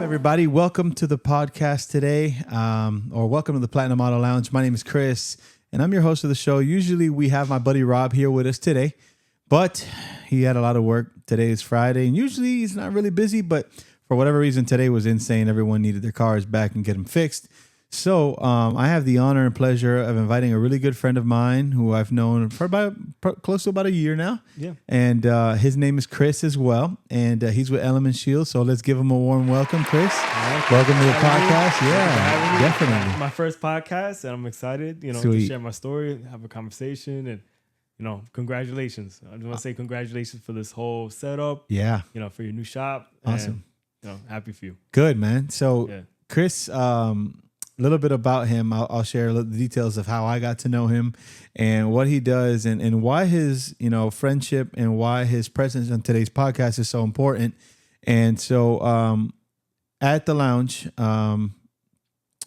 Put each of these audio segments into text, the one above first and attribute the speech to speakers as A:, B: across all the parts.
A: everybody? Welcome to the podcast today, or welcome to the Platinum Auto Lounge. My name is Chris, and I'm your host of the show. Usually we have my buddy Rob here with us today, but he had a lot of work. Today is Friday, and usually he's not really busy, but for whatever reason, today was insane. Everyone needed their cars back and get them fixed. So I have the honor and pleasure of inviting a really good friend of mine who I've known for close to about a year now.
B: Yeah.
A: And his name is Chris as well. And he's with Element Shield. So let's give him a warm welcome, Chris.
B: Right.
A: Welcome to the podcast. Yeah, definitely.
B: My first podcast, and I'm excited, to share my story, have a conversation, and, congratulations. I just want to say congratulations for this whole setup.
A: Yeah.
B: For your new shop.
A: Awesome.
B: And, happy for you.
A: Good, man. So
B: yeah.
A: Chris, a little bit about him. I'll share the details of how I got to know him and what he does and why his, friendship and why his presence on today's podcast is so important. And so at the lounge,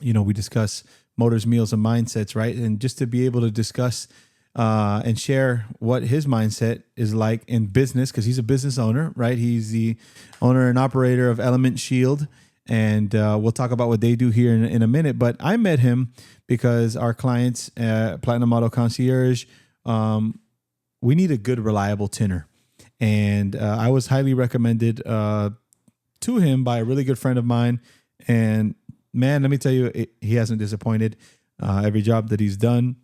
A: we discuss motors, meals, and mindsets, right? And just to be able to discuss and share what his mindset is like in business, because he's a business owner, right? He's the owner and operator of Element Shield. And we'll talk about what they do here in a minute. But I met him because our clients, Platinum Auto Concierge, we need a good, reliable tinner. And I was highly recommended to him by a really good friend of mine. And man, let me tell you, he hasn't disappointed. Every job that he's done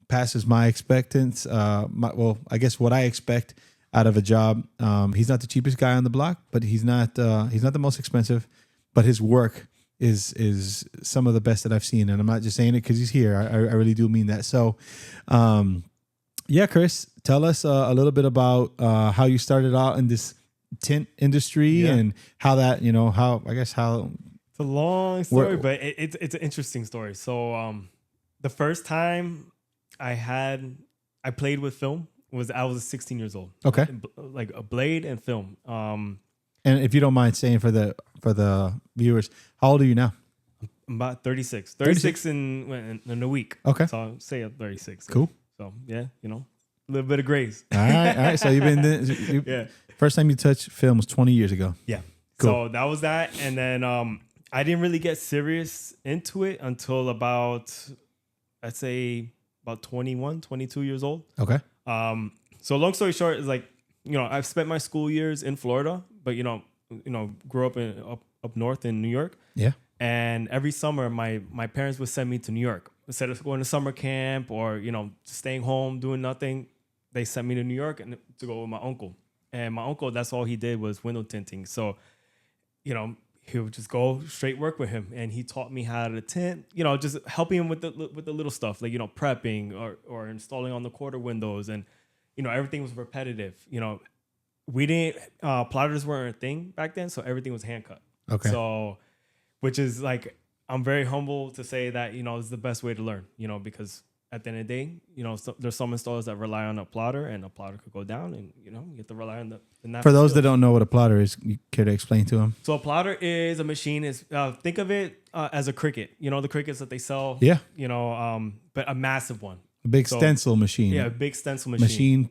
A: passes my expectance. I guess what I expect out of a job. He's not the cheapest guy on the block, but he's not the most expensive. But his work is some of the best that I've seen. And I'm not just saying it because he's here. I really do mean that. So, Chris, tell us a little bit about how you started out in this tint industry and how that,
B: It's a long story, but it's an interesting story. So the first time I played with film I was 16 years old.
A: Okay.
B: Like a blade and film.
A: And if you don't mind saying for the viewers, how old are you now?
B: I'm about 36. 36 in a week.
A: Okay.
B: So I'll say I'm 36.
A: Cool.
B: So yeah, a little bit of grace.
A: All right. So you've been
B: yeah.
A: First time you touched film was 20 years ago.
B: Yeah.
A: Cool.
B: So that was that, and then I didn't really get serious into it until about, I'd say about 21, 22 years old.
A: Okay.
B: So long story short is I've spent my school years in Florida, but grew up up north in New York.
A: Yeah.
B: And every summer, my parents would send me to New York instead of going to summer camp or staying home doing nothing. They sent me to New York and to go with my uncle. And my uncle, that's all he did was window tinting. So, he would just go straight work with him, and he taught me how to tint. Just helping him with the little stuff like prepping or installing on the quarter windows, and everything was repetitive. We didn't plotters weren't a thing back then, so everything was hand cut.
A: Okay.
B: So, which is I'm very humble to say that it's the best way to learn. Because at the end of the day, there's some installers that rely on a plotter, and a plotter could go down, and you have to rely on the natural.
A: For those that don't know what a plotter is, you care to explain to them?
B: So a plotter is a machine. Think of it as a Cricut. The Cricuts that they sell.
A: Yeah.
B: But a massive one.
A: A big stencil machine.
B: Yeah, a big stencil machine.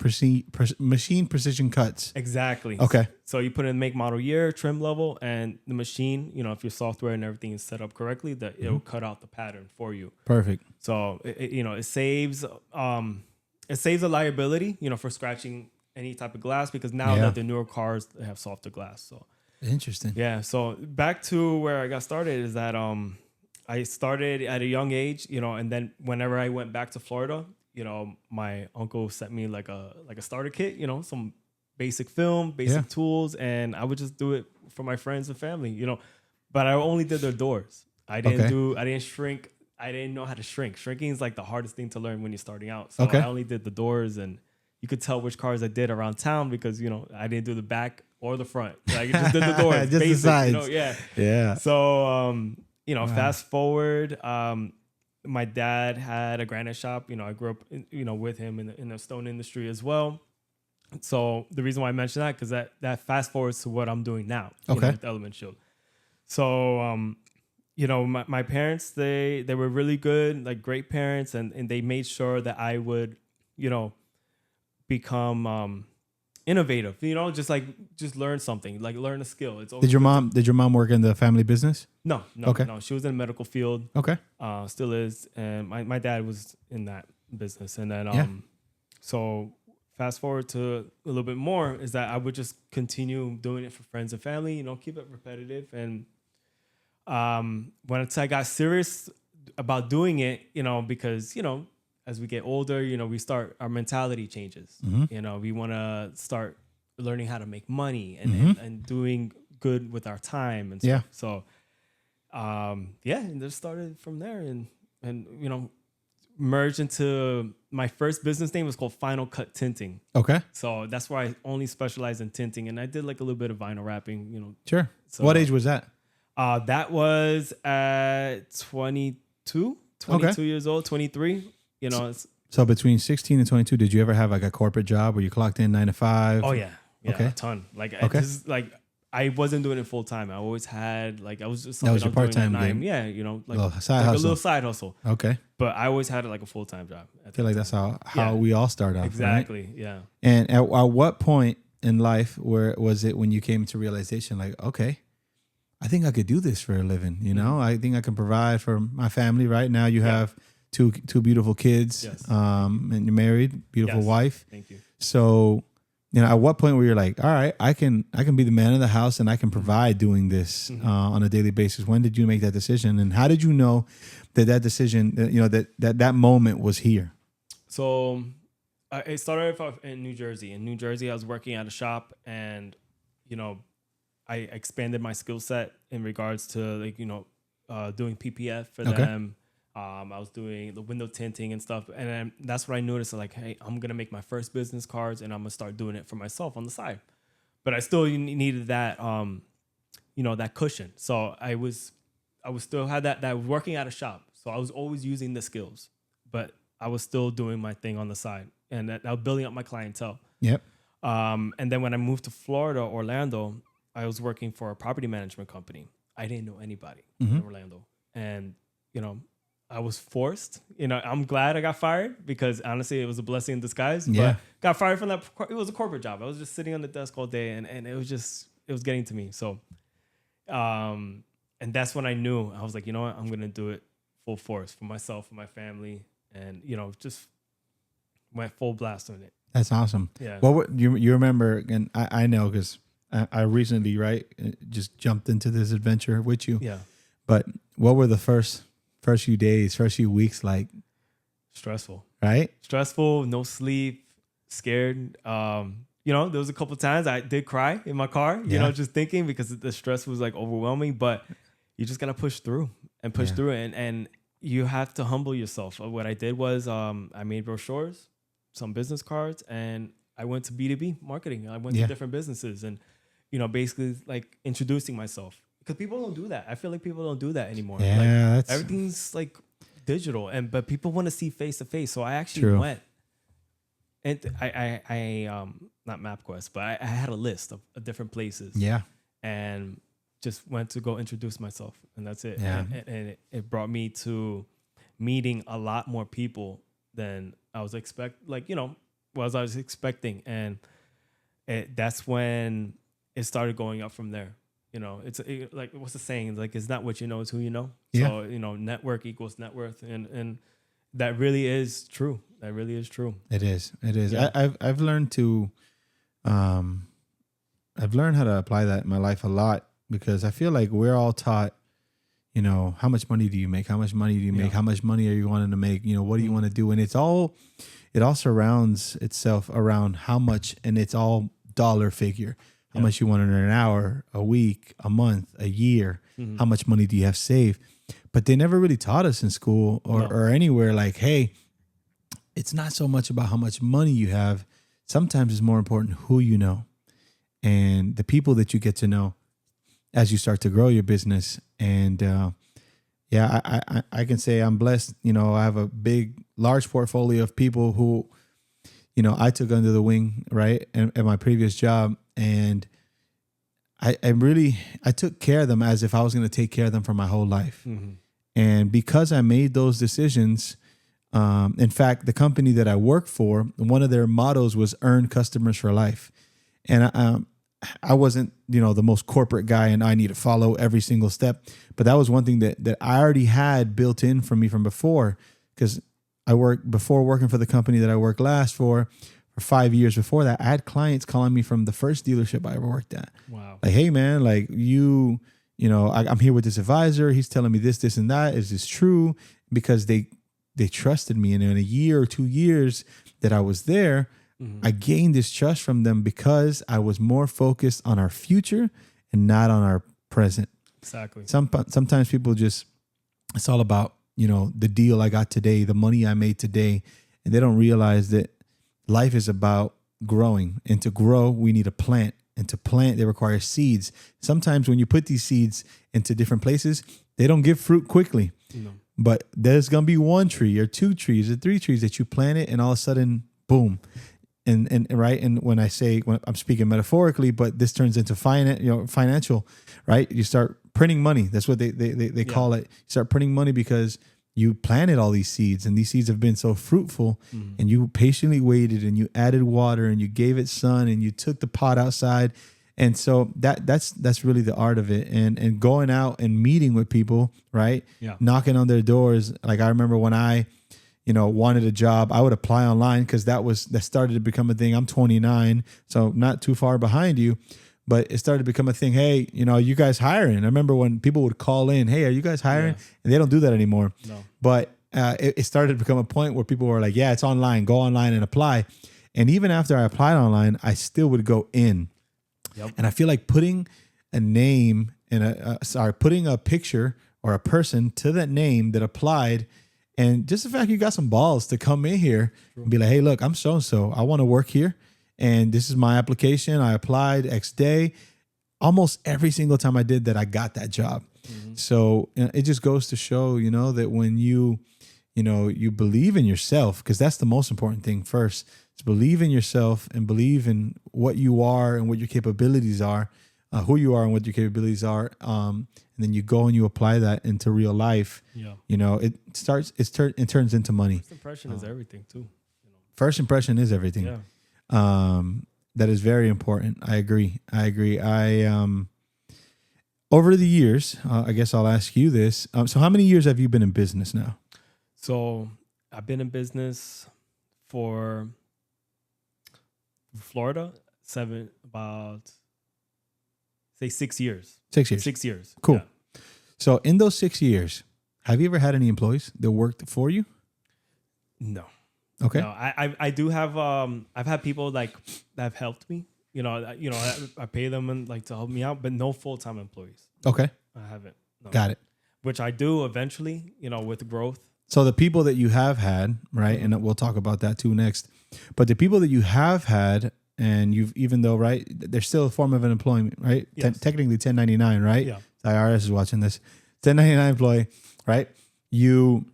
A: Machine precision cuts.
B: Exactly.
A: Okay.
B: So you put in make, model, year, trim level, and the machine, if your software and everything is set up correctly, that it'll cut out the pattern for you.
A: Perfect.
B: So it saves a liability, for scratching any type of glass, because now that the newer cars, they have softer glass. So
A: interesting.
B: Yeah. So back to where I got started is that I started at a young age, and then whenever I went back to Florida, my uncle sent me like a starter kit, some basic film, basic tools, and I would just do it for my friends and family, but I only did their doors. I didn't shrink. I didn't know how to shrink. Shrinking is like the hardest thing to learn when you're starting out. So I only did the doors, and you could tell which cars I did around town because, I didn't do the back or the front. I just did the doors.
A: Just basic, the sides.
B: Yeah. So, fast forward, my dad had a granite shop. I grew up, with him in the stone industry as well. So the reason why I mention that, because that fast forwards to what I'm doing now. With Element Shield. So, my parents, they were really good, like great parents, and they made sure that I would, become innovative, just learn something, like learn a skill. It's always
A: Did your mom work in the family business?
B: No.
A: Okay.
B: No. She was in the medical field.
A: Okay.
B: Still is. And my dad was in that business. And then, so fast forward to a little bit more is that I would just continue doing it for friends and family, keep it repetitive. And, once I got serious about doing it, because, as we get older, our mentality changes.
A: Mm-hmm.
B: We want to start learning how to make money and,
A: Mm-hmm.
B: and doing good with our time and stuff.
A: Yeah.
B: So, and just started from there and merged into my first business name was called Final Cut Tinting.
A: Okay.
B: So that's why I only specialize in tinting, and I did like a little bit of vinyl wrapping.
A: Sure.
B: So,
A: What age was that?
B: That was at 22 years old, 23.
A: So between 16 and 22, did you ever have like a corporate job where you clocked in 9 to 5?
B: Oh yeah,
A: Okay.
B: a ton. Like
A: Okay.
B: I wasn't doing it full time. I always had I was just
A: That was your part-time
B: gig.
A: gig.
B: Yeah,
A: Little side
B: a
A: hustle.
B: little side hustle.
A: Okay.
B: But I always had like a full time job.
A: I feel like that's how
B: Yeah.
A: we all start off. Right?
B: Exactly. Yeah.
A: And at what point in life where was it when you came to realization like, okay, I think I could do this for a living, I think I can provide for my family. Right now you have two beautiful kids,
B: Yes.
A: And you're married, beautiful
B: Yes.
A: wife.
B: Thank you.
A: So, at what point where you're like, all right, I can be the man of the house and I can provide doing this on a daily basis. When did you make that decision, and how did you know that decision, that moment was here?
B: So it started off in New Jersey. In New Jersey, I was working at a shop, and I expanded my skill set in regards to doing PPF for them. I was doing the window tinting and stuff, and then that's what I noticed. Like, hey, I'm gonna make my first business cards, and I'm gonna start doing it for myself on the side. But I still needed that, that cushion. So I was still had that working at a shop. So I was always using the skills, but I was still doing my thing on the side, and I was building up my clientele.
A: Yep.
B: And then when I moved to Florida, Orlando, I was working for a property management company. I didn't know anybody in Orlando, and I was forced. I'm glad I got fired because honestly, it was a blessing in disguise.
A: Yeah.
B: But got fired from that. It was a corporate job. I was just sitting on the desk all day, and it was getting to me. So, and that's when I knew. I was like, you know what, I'm gonna do it full force for myself, for my family, and just went full blast on it.
A: That's awesome.
B: Yeah.
A: What you remember? And I know because I recently just jumped into this adventure with you.
B: Yeah.
A: But what were the first few days, first few weeks like?
B: Stressful.
A: Right?
B: Stressful, no sleep, scared. There was a couple times I did cry in my car, just thinking because the stress was like overwhelming, but you just got to push through it. And you have to humble yourself. What I did was I made brochures, some business cards, and I went to B2B marketing. I went to different businesses and, basically like introducing myself. Because people don't do that. I feel like people don't do that anymore.
A: Yeah,
B: like, everything's like digital, but people want to see face to face. So I actually went, and I not MapQuest, but I had a list of different places.
A: Yeah,
B: and just went to go introduce myself, and that's it.
A: Yeah.
B: And it brought me to meeting a lot more people than I was expecting, and that's when it started going up from there. It's like, what's the saying? Like, it's not what you know, it's who you know.
A: Yeah.
B: So, network equals net worth. And that really is true. That really is true.
A: It is.
B: Yeah.
A: I've learned to, I've learned how to apply that in my life a lot because I feel like we're all taught, how much money do you make? How much money do you make? How much money are you wanting to make? What do you want to do? And it all surrounds itself around how much, and it's all dollar figure. How much you want to earn an hour, a week, a month, a year? How much money do you have saved? But they never really taught us in school or anywhere like, hey, it's not so much about how much money you have. Sometimes it's more important who you know and the people that you get to know as you start to grow your business. And I can say I'm blessed. I have a large portfolio of people who, I took under the wing, right, at my previous job. And I took care of them as if I was going to take care of them for my whole life.
B: Mm-hmm.
A: And because I made those decisions, in fact, the company that I work for, one of their mottos was earn customers for life. And I wasn't, the most corporate guy and I need to follow every single step. But that was one thing that I already had built in for me from before, because before working for the company that I worked last for 5 years before that, I had clients calling me from the first dealership I ever worked at.
B: Wow.
A: Like, hey man, like I'm here with this advisor. He's telling me this and that. Is this true? Because they trusted me. And in a year or 2 years that I was there, I gained this trust from them because I was more focused on our future and not on our present.
B: Exactly.
A: Sometimes people it's all about, the deal I got today, the money I made today. And they don't realize that life is about growing. And to grow, we need a plant. And to plant, they require seeds. Sometimes when you put these seeds into different places, they don't give fruit quickly.
B: No.
A: But there's going to be 1 tree or 2 trees or 3 trees that you plant it, and all of a sudden, boom. And right. And when I'm speaking metaphorically, but this turns into financial, right? You start printing money. That's what they call it. You start printing money because you planted all these seeds, and these seeds have been so fruitful, and you patiently waited, and you added water, and you gave it sun, and you took the pot outside. And so that's really the art of it. And going out and meeting with people, right?
B: Yeah.
A: Knocking on their doors. Like I remember when I, wanted a job, I would apply online because that started to become a thing. I'm 29, so not too far behind you, but it started to become a thing. Hey, you guys hiring? I remember when people would call in, hey, are you guys hiring?
B: Yeah.
A: And they don't do that anymore.
B: No.
A: But it started to become a point where people were like, yeah, it's online. Go online and apply. And even after I applied online, I still would go in.
B: Yep.
A: And I feel like putting a name and putting a picture or a person to that name that applied, and just the fact you got some balls to come in here and be like, hey, look, I'm so-and-so. I want to work here. And this is my application. I applied X day. Almost every single time I did that, I got that job. So it just goes to show, that when you believe in yourself, because that's the most important thing first, is believe in yourself and believe in what you are and what your capabilities are, who you are and what your capabilities are. And then you go and you apply that into real life. Yeah. It turns into money.
B: First impression is everything too.
A: First impression is everything.
B: Yeah.
A: That is very important. I agree. Over the years, I guess I'll ask you this. So how many years have you been in business now?
B: So I've been in business for Florida, 6 years.
A: 6 years.
B: 6 years.
A: Cool.
B: Yeah.
A: So in those 6 years, have you ever had any employees that worked for you?
B: No.
A: Okay.
B: No, I do have I've had people like that have helped me. I pay them and like to help me out, but no full-time employees.
A: Okay.
B: I haven't. No.
A: Got it.
B: Which I do eventually, with growth.
A: So the people that you have had, right, and we'll talk about that too next, but the people that you have had, and even though, right, they're still a form of an employment, right?
B: Yes.
A: Technically 1099, right?
B: Yeah.
A: The IRS is watching this. 1099 employee, right? You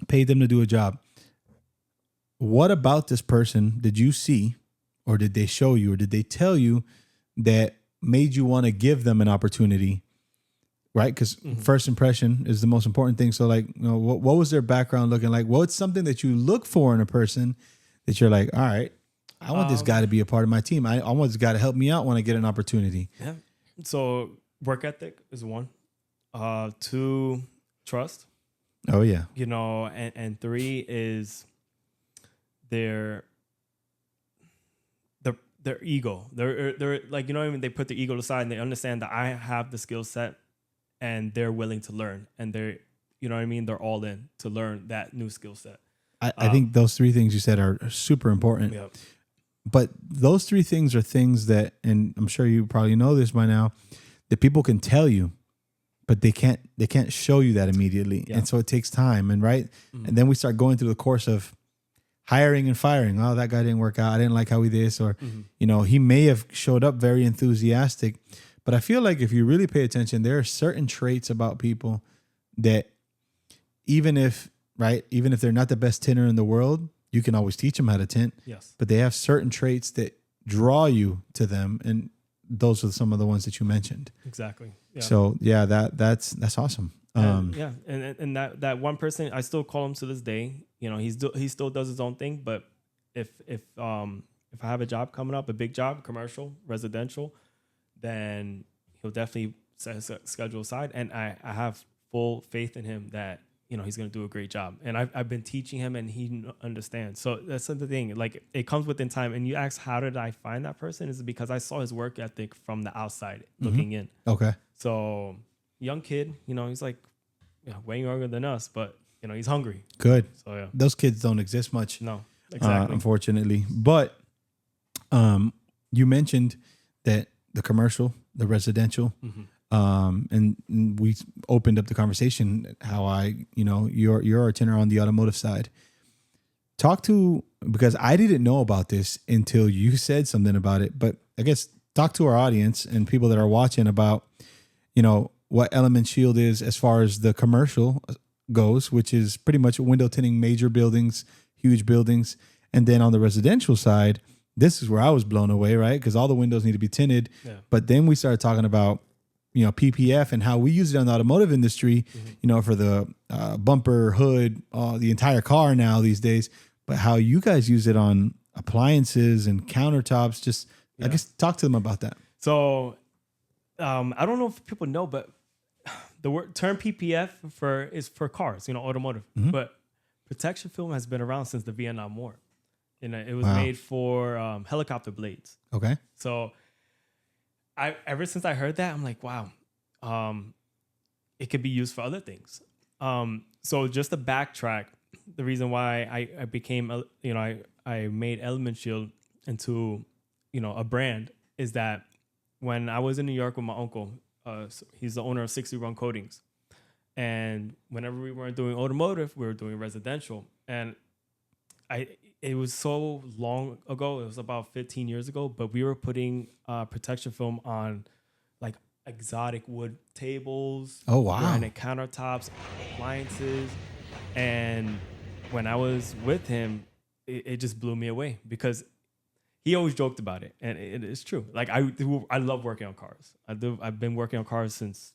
A: paid them to do a job. What about this person did you see, or did they show you, or did they tell you that made you want to give them an opportunity? Right? Because first impression is the most important thing. So like, what was their background looking like? What's something that you look for in a person that you're like, all right, I want this guy to be a part of my team. I want this guy to help me out when I get an opportunity.
B: Yeah. So work ethic is one. 2, trust.
A: Oh yeah.
B: And 3 is their ego. They're like, they put their ego aside and they understand that I have the skill set and they're willing to learn, and they're all in to learn that new skill set.
A: I think those 3 things you said are super important.
B: Yeah.
A: But those 3 things are things that, and I'm sure you probably know this by now, that people can tell you, but they can't show you that immediately. Yeah. And so it takes time, and right? And then we start going through the course of hiring and firing. Oh, that guy didn't work out. I didn't like how he did this, or he may have showed up very enthusiastic, but I feel like if you really pay attention, there are certain traits about people that even if they're not the best tinner in the world, you can always teach them how to tint.
B: Yes. But
A: they have certain traits that draw you to them, and those are some of the ones that you mentioned.
B: Exactly. Yeah.
A: So yeah, that's awesome.
B: And that one person, I still call him to this day. He still does his own thing, but if if I have a job coming up, a big job, commercial, residential, then he'll definitely set his schedule aside. And I have full faith in him that, you know, he's going to do a great job. And I've been teaching him and he understands. So that's the thing. Like, it comes within time. And you ask, how did I find that person? Is because I saw his work ethic from the outside looking in.
A: Okay.
B: So young kid, you know, he's like, way younger than us, but, you know, he's hungry.
A: Good.
B: So, yeah.
A: Those kids don't exist much.
B: No, exactly.
A: Unfortunately. But you mentioned that the commercial, the residential, and we opened up the conversation how you're a tenor on the automotive side. Because I didn't know about this until you said something about it, but I guess talk to our audience and people that are watching about, you know, what Element Shield is as far as the commercial goes, which is pretty much window tinting major buildings, huge buildings. And then on the residential side, this is where I was blown away, right? Because all the windows need to be tinted. Yeah. But then we started talking about, you know, PPF and how we use it in the automotive industry, you know, for the bumper, hood, the entire car now these days. But how you guys use it on appliances and countertops, just, I guess, talk to them about that.
B: So I don't know if people know, but the term PPF is for cars, you know, automotive. But protection film has been around since the Vietnam War. And it was made for helicopter blades.
A: Okay.
B: So ever since I heard that, I'm like, wow, it could be used for other things. So just to backtrack, the reason why I became, you know, I made Element Shield into, you know, a brand is that when I was in New York with my uncle, he's the owner of 61 Coatings. And whenever we weren't doing automotive, we were doing residential. And it was so long ago, it was about 15 years ago, but we were putting protection film on like exotic wood tables, granite countertops, appliances. And when I was with him, it just blew me away because he always joked about it. And it's true. Like I love working on cars. I've been working on cars since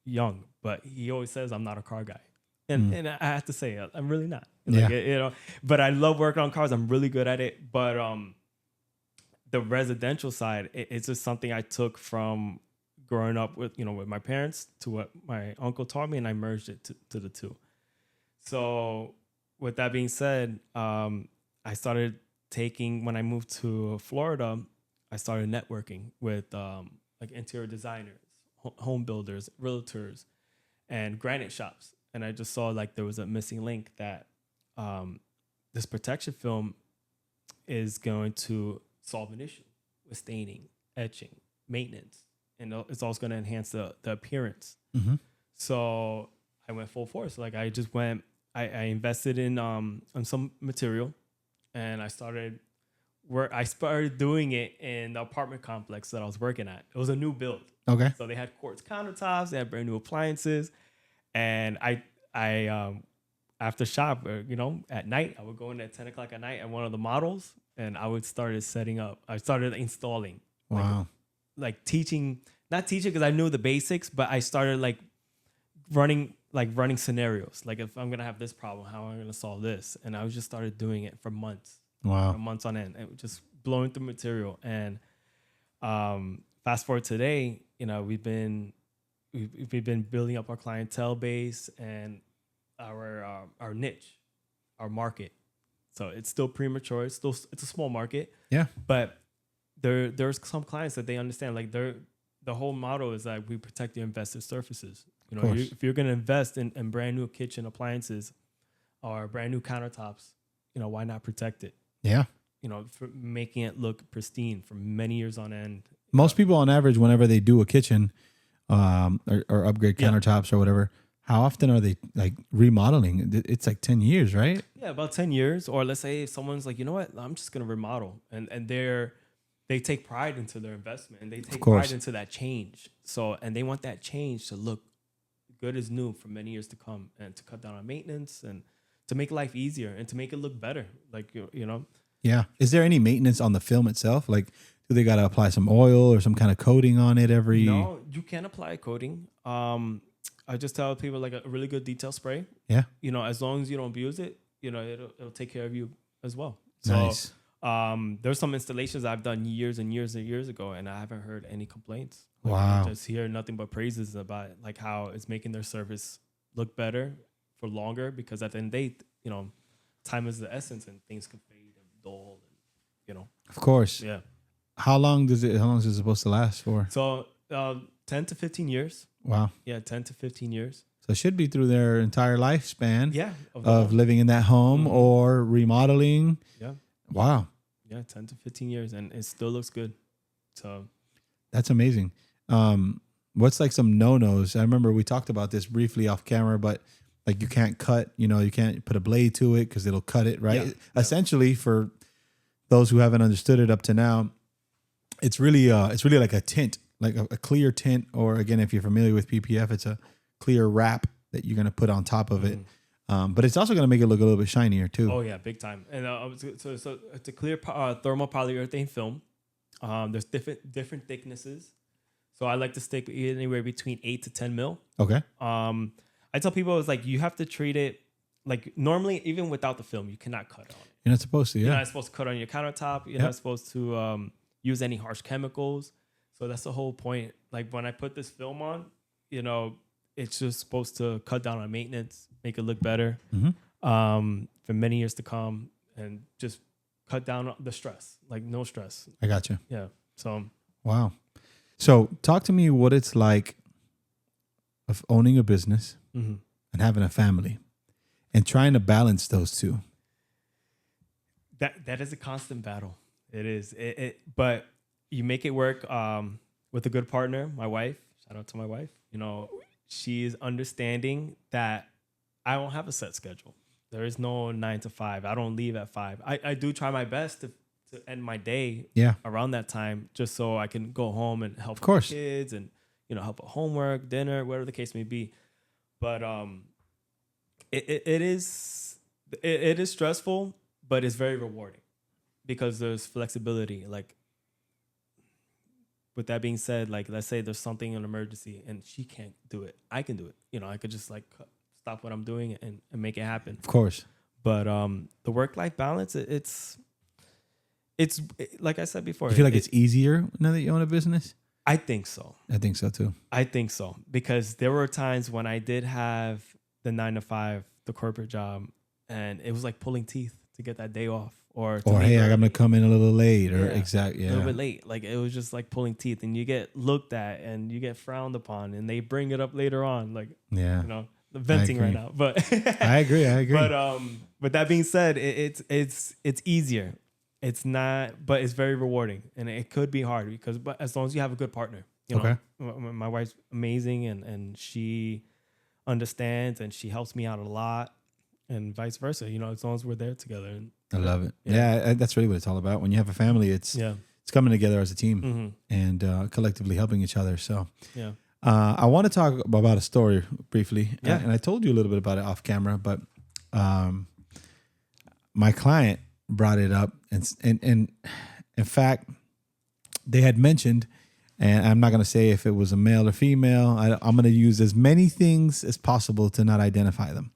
B: young, but he always says I'm not a car guy. And I have to say, I'm really not. Like, you know, but I love working on cars. I'm really good at it. But the residential side, it's just something I took from growing up with, you know, with my parents to what my uncle taught me, and I merged it to the two. So with that being said, I started when I moved to Florida, I started networking with like interior designers, home builders, realtors, and granite shops. And I just saw like there was a missing link that this protection film is going to solve an issue with staining, etching, maintenance, and it's also going to enhance the appearance. So I went full force. Like I just went, I invested in some material, and I started doing it in the apartment complex that I was working at. It was a new build.
A: Okay.
B: So they had quartz countertops, they had brand new appliances. And I after shop, you know, at night, I would go in at 10 o'clock at night at one of the models, and I started setting up. I started installing.
A: Wow.
B: Like teaching, not teaching because I knew the basics, but I started like running scenarios. Like if I'm going to have this problem, how am I going to solve this? And I just started doing it for months.
A: Wow.
B: For months on end. And just blowing through material. And fast forward today, you know, we've been building up our clientele base and our niche, our market. So it's still premature. It's a small market.
A: Yeah.
B: But there's some clients that they understand. Like the whole motto is that we protect the investor's surfaces. You know, if you're going to invest in brand new kitchen appliances or brand new countertops, you know, why not protect it?
A: Yeah.
B: You know, for making it look pristine for many years on end.
A: Most people on average, whenever they do a kitchen or upgrade countertops or whatever, how often are they like remodeling? It's like 10 years, right?
B: Yeah, about 10 years. Or let's say if someone's like, you know what, I'm just going to remodel. And they take pride into their investment and they take pride into that change. So, and they want that change to look good as new for many years to come and to cut down on maintenance and to make life easier and to make it look better. Like, you know?
A: Yeah. Is there any maintenance on the film itself? Like, do they got to apply some oil or some kind of coating on it every?
B: No, you can apply coating. I just tell people like a really good detail spray.
A: Yeah.
B: You know, as long as you don't abuse it, you know, it'll take care of you as well. So,
A: nice.
B: There's some installations I've done years and years and years ago, and I haven't heard any complaints.
A: Wow.
B: I just hear nothing but praises about it, like how it's making their service look better for longer, because at the end of the day, time is the essence and things can fade and dull, and
A: Of course.
B: yeah.
A: How long is it supposed to last for?
B: So 10 to 15 years.
A: Wow.
B: Yeah, 10 to 15 years.
A: So it should be through their entire lifespan.
B: Yeah.
A: Of living in that home or remodeling.
B: Yeah.
A: Wow.
B: Yeah, 10 to 15 years, and it still looks good. So
A: that's amazing. What's like some no-nos? I remember we talked about this briefly off camera, but like you can't cut, you can't put a blade to it because it'll cut it, right?
B: Yeah.
A: Essentially, for those who haven't understood it up to now, it's really like a tint, like a clear tint, or again, if you're familiar with PPF, it's a clear wrap that you're gonna put on top of it. But it's also gonna make it look a little bit shinier too.
B: Oh yeah, big time. And so it's a clear thermal polyurethane film. There's different thicknesses. So I like to stick anywhere between 8 to 10 mil.
A: Okay.
B: I tell people, it's like you have to treat it like normally, even without the film, you cannot cut on it.
A: You're not supposed to, yeah.
B: You're not supposed to cut on your countertop. You're not supposed to use any harsh chemicals. So that's the whole point. Like when I put this film on, it's just supposed to cut down on maintenance, make it look better for many years to come, and just cut down on the stress, like no stress.
A: I got you.
B: Yeah. So.
A: Wow. So talk to me what it's like of owning a business and having a family and trying to balance those two.
B: That is a constant battle. It is. But you make it work with a good partner, my wife. Shout out to my wife. She is understanding that I don't have a set schedule. There is no 9 to 5. I don't leave at 5. I do try my best to end my day around that time, just so I can go home and help the kids and help with homework, dinner, whatever the case may be. But it is stressful, but it's very rewarding because there's flexibility. Like, with that being said, like, let's say there's something, an emergency, and she can't do it. I can do it. I could just like stop what I'm doing and make it happen.
A: Of course.
B: But the work-life balance, it's like I said before.
A: You feel like it's easier now that you own a business?
B: I think so.
A: I think so too.
B: I think so, because there were times when I did have the 9 to 5, the corporate job, and it was like pulling teeth to get that day off. Or
A: hey, I'm gonna come in a little late, or
B: a little bit late. Like, it was just like pulling teeth, and you get looked at and you get frowned upon, and they bring it up later on. Like, venting right now, but
A: I agree.
B: But with that being said, it's easier. It's not, but it's very rewarding, and it could be hard but as long as you have a good partner, my wife's amazing, and she understands, and she helps me out a lot, and vice versa. As long as we're there together. And
A: I love it. Yeah, that's really what it's all about. When you have a family, it's coming together as a team and collectively helping each other. So I want to talk about a story briefly.
B: Yeah.
A: And I told you a little bit about it off camera, but my client brought it up, and in fact, they had mentioned, and I'm not going to say if it was a male or female. I'm going to use as many things as possible to not identify them.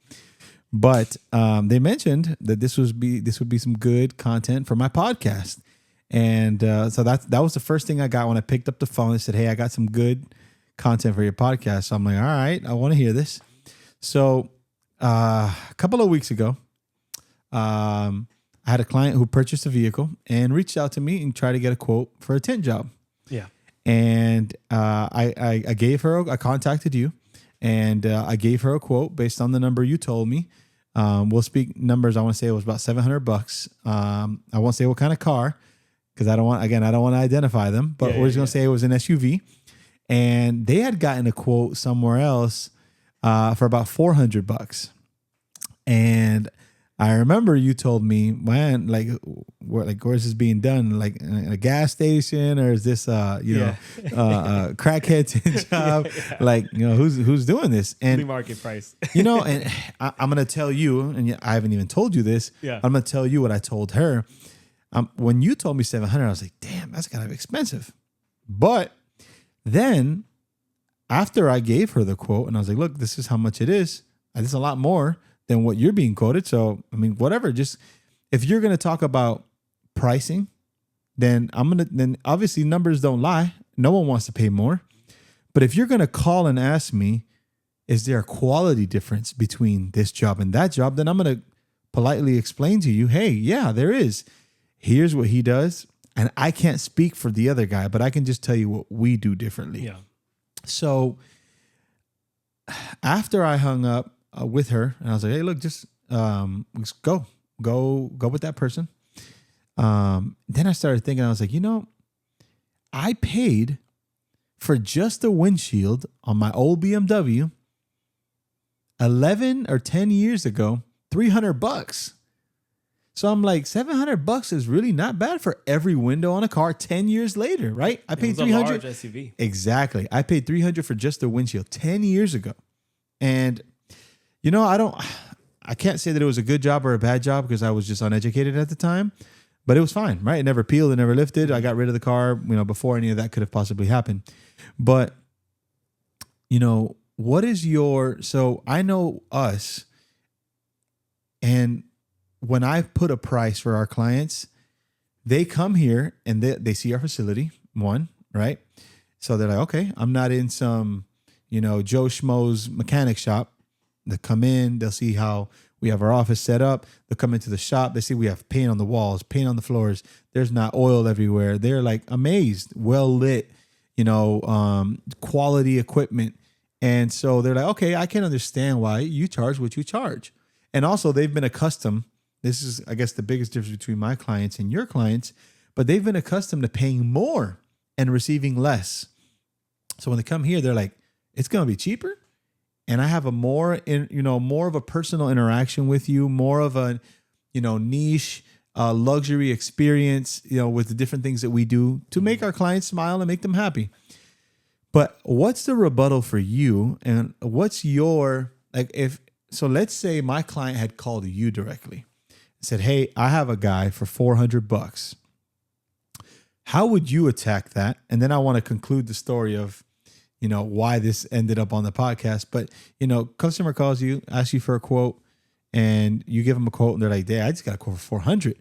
A: But they mentioned that this would be some good content for my podcast, and so that was the first thing I got when I picked up the phone. They said, "Hey, I got some good content for your podcast." So I'm like, "All right, I want to hear this." So a couple of weeks ago, I had a client who purchased a vehicle and reached out to me and tried to get a quote for a tint job.
B: Yeah,
A: and I gave her. I contacted you, and I gave her a quote based on the number you told me. We'll speak numbers. I want to say it was about $700. I won't say what kind of car, because I don't want to identify them, but we're just going to say it was an SUV, and they had gotten a quote somewhere else, for about $400. And I remember you told me, man, where's this being done? Like in a gas station, or is this crackhead tint job? Like, who's doing this? And
B: the market price.
A: And I'm gonna tell you, and I haven't even told you this.
B: Yeah.
A: I'm gonna tell you what I told her. When you told me 700, I was like, damn, that's kind of expensive. But then after I gave her the quote, and I was like, look, this is how much it is. This is a lot more than what you're being quoted. So, I mean, whatever, just if you're going to talk about pricing, then then obviously numbers don't lie. No one wants to pay more. But if you're going to call and ask me, is there a quality difference between this job and that job? Then I'm going to politely explain to you, hey, yeah, there is. Here's what he does. And I can't speak for the other guy, but I can just tell you what we do differently.
B: Yeah.
A: So after I hung up with her, and I was like, hey, look, just go with that person. Then I started thinking, I was like, I paid for just the windshield on my old BMW 11 or 10 years ago, $300. So I'm like, $700 is really not bad for every window on a car 10 years later, right? I paid $300.
B: Large SUV.
A: Exactly. I paid $300 for just the windshield 10 years ago. And I can't say that it was a good job or a bad job because I was just uneducated at the time, but it was fine, right? It never peeled, it never lifted. I got rid of the car, before any of that could have possibly happened. But, what is so I know us, and when I put a price for our clients, they come here and they see our facility, one, right? So they're like, okay, I'm not in some, Joe Schmo's mechanic shop. They come in, they'll see how we have our office set up. They'll come into the shop. They see we have paint on the walls, paint on the floors. There's not oil everywhere. They're like amazed, well lit, quality equipment. And so they're like, okay, I can understand why you charge what you charge. And also they've been accustomed. This is, I guess, the biggest difference between my clients and your clients, but they've been accustomed to paying more and receiving less. So when they come here, they're like, it's going to be cheaper. And I have more of a personal interaction with you, more of a, niche, luxury experience, with the different things that we do to make our clients smile and make them happy. But what's the rebuttal for you? And what's your, so let's say my client had called you directly and said, hey, I have a guy for $400. How would you attack that? And then I want to conclude the story of, why this ended up on the podcast. But, customer calls you, asks you for a quote, and you give them a quote and they're like, I just got a quote for $400.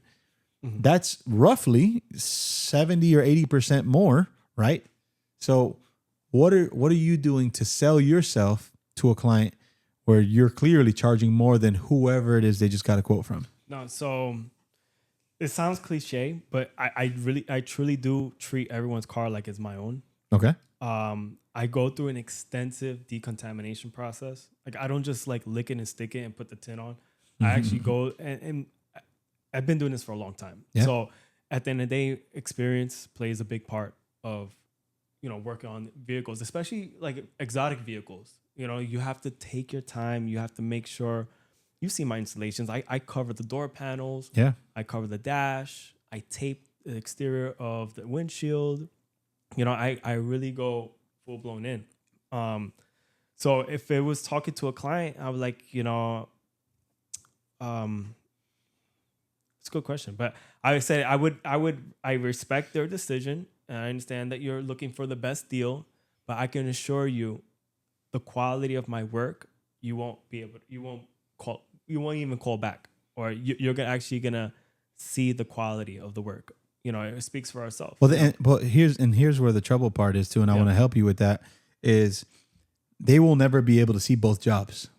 A: Mm-hmm. That's roughly 70 or 80% more, right? So what are you doing to sell yourself to a client where you're clearly charging more than whoever it is they just got a quote from?
B: No, so it sounds cliche, but I truly do treat everyone's car like it's my own.
A: Okay.
B: I go through an extensive decontamination process. Like I don't just like lick it and stick it and put the tin on. Mm-hmm. I actually go and I've been doing this for a long time. Yeah. So at the end of the day, experience plays a big part of, working on vehicles, especially like exotic vehicles. You have to take your time. You have to make sure you see my installations. I cover the door panels.
A: Yeah.
B: I cover the dash. I tape the exterior of the windshield. I really go full blown in. So if it was talking to a client, I would like, it's a good question, but I would say I respect their decision. And I understand that you're looking for the best deal, but I can assure you the quality of my work, you won't even call back, or you're actually going to see the quality of the work. It speaks for ourselves.
A: Well, here's where the trouble part is too, and I want to help you with that. Is they will never be able to see both jobs.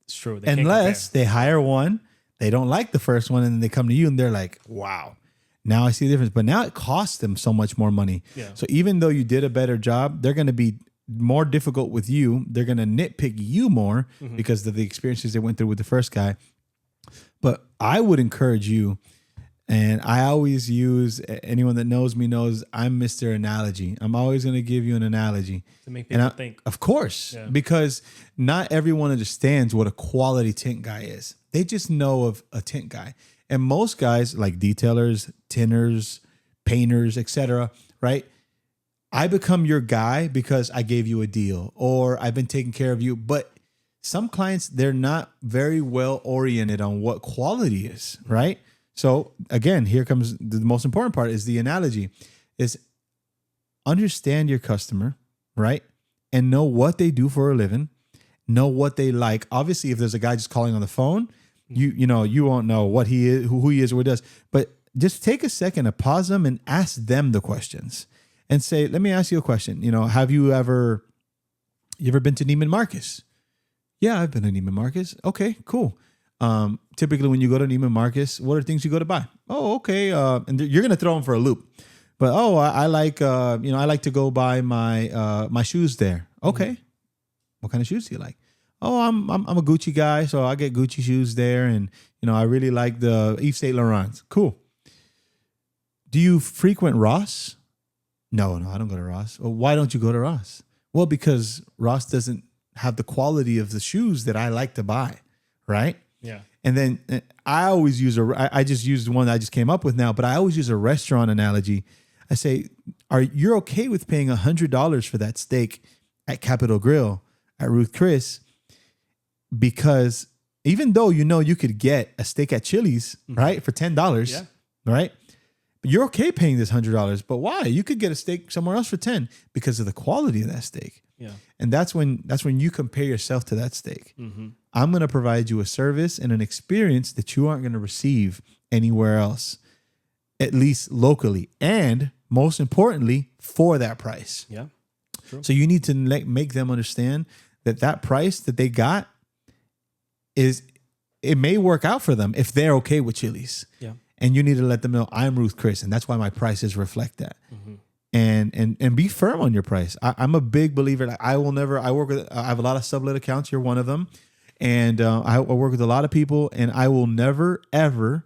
B: It's true.
A: Unless they hire one, they don't like the first one, and then they come to you and they're like, "Wow, now I see the difference." But now it costs them so much more money.
B: Yeah.
A: So even though you did a better job, they're going to be more difficult with you. They're going to nitpick you more because of the experiences they went through with the first guy. But I would encourage you. And I always use, anyone that knows me knows I'm Mr. Analogy. I'm always going to give you an analogy.
B: To make people think.
A: Of course, because not everyone understands what a quality tint guy is. They just know of a tint guy. And most guys like detailers, tinners, painters, etc., right? I become your guy because I gave you a deal or I've been taking care of you. But some clients, they're not very well oriented on what quality is, right? So again, here comes the most important part is the analogy is understand your customer, right? And know what they do for a living, know what they like. Obviously, if there's a guy just calling on the phone, you won't know what he is, who he is, or what he does. But just take a second to pause them and ask them the questions and say, let me ask you a question. Have you ever been to Neiman Marcus? Yeah, I've been to Neiman Marcus. Okay, cool. Typically when you go to Neiman Marcus, what are things you go to buy? Oh, okay. And you're going to throw them for a loop. But, I like, I like to go buy my shoes there. Okay. What kind of shoes do you like? Oh, I'm a Gucci guy, so I get Gucci shoes there. And, I really like the Yves Saint Laurent. Cool. Do you frequent Ross? No, I don't go to Ross. Well, why don't you go to Ross? Well, because Ross doesn't have the quality of the shoes that I like to buy, right?
B: Yeah.
A: And then I always use I just used one that I just came up with now, but I always use a restaurant analogy. I say, you're okay with paying $100 for that steak at Capitol Grill, at Ruth Chris, because even though you could get a steak at Chili's, right, for $10, right? But you're okay paying this $100, but why? You could get a steak somewhere else for $10 because of the quality of that steak.
B: Yeah.
A: And that's when you compare yourself to that steak.
B: Mm-hmm.
A: I'm going to provide you a service and an experience that you aren't going to receive anywhere else, at least locally, and most importantly, for that price.
B: Yeah. True.
A: So you need to make them understand that price that they got it may work out for them if they're okay with Chili's.
B: Yeah.
A: And you need to let them know I'm Ruth Chris, and that's why my prices reflect that.
B: Mm-hmm.
A: And be firm on your price. I'm a big believer. I have a lot of sublet accounts. You're one of them. And I work with a lot of people, and I will never, ever,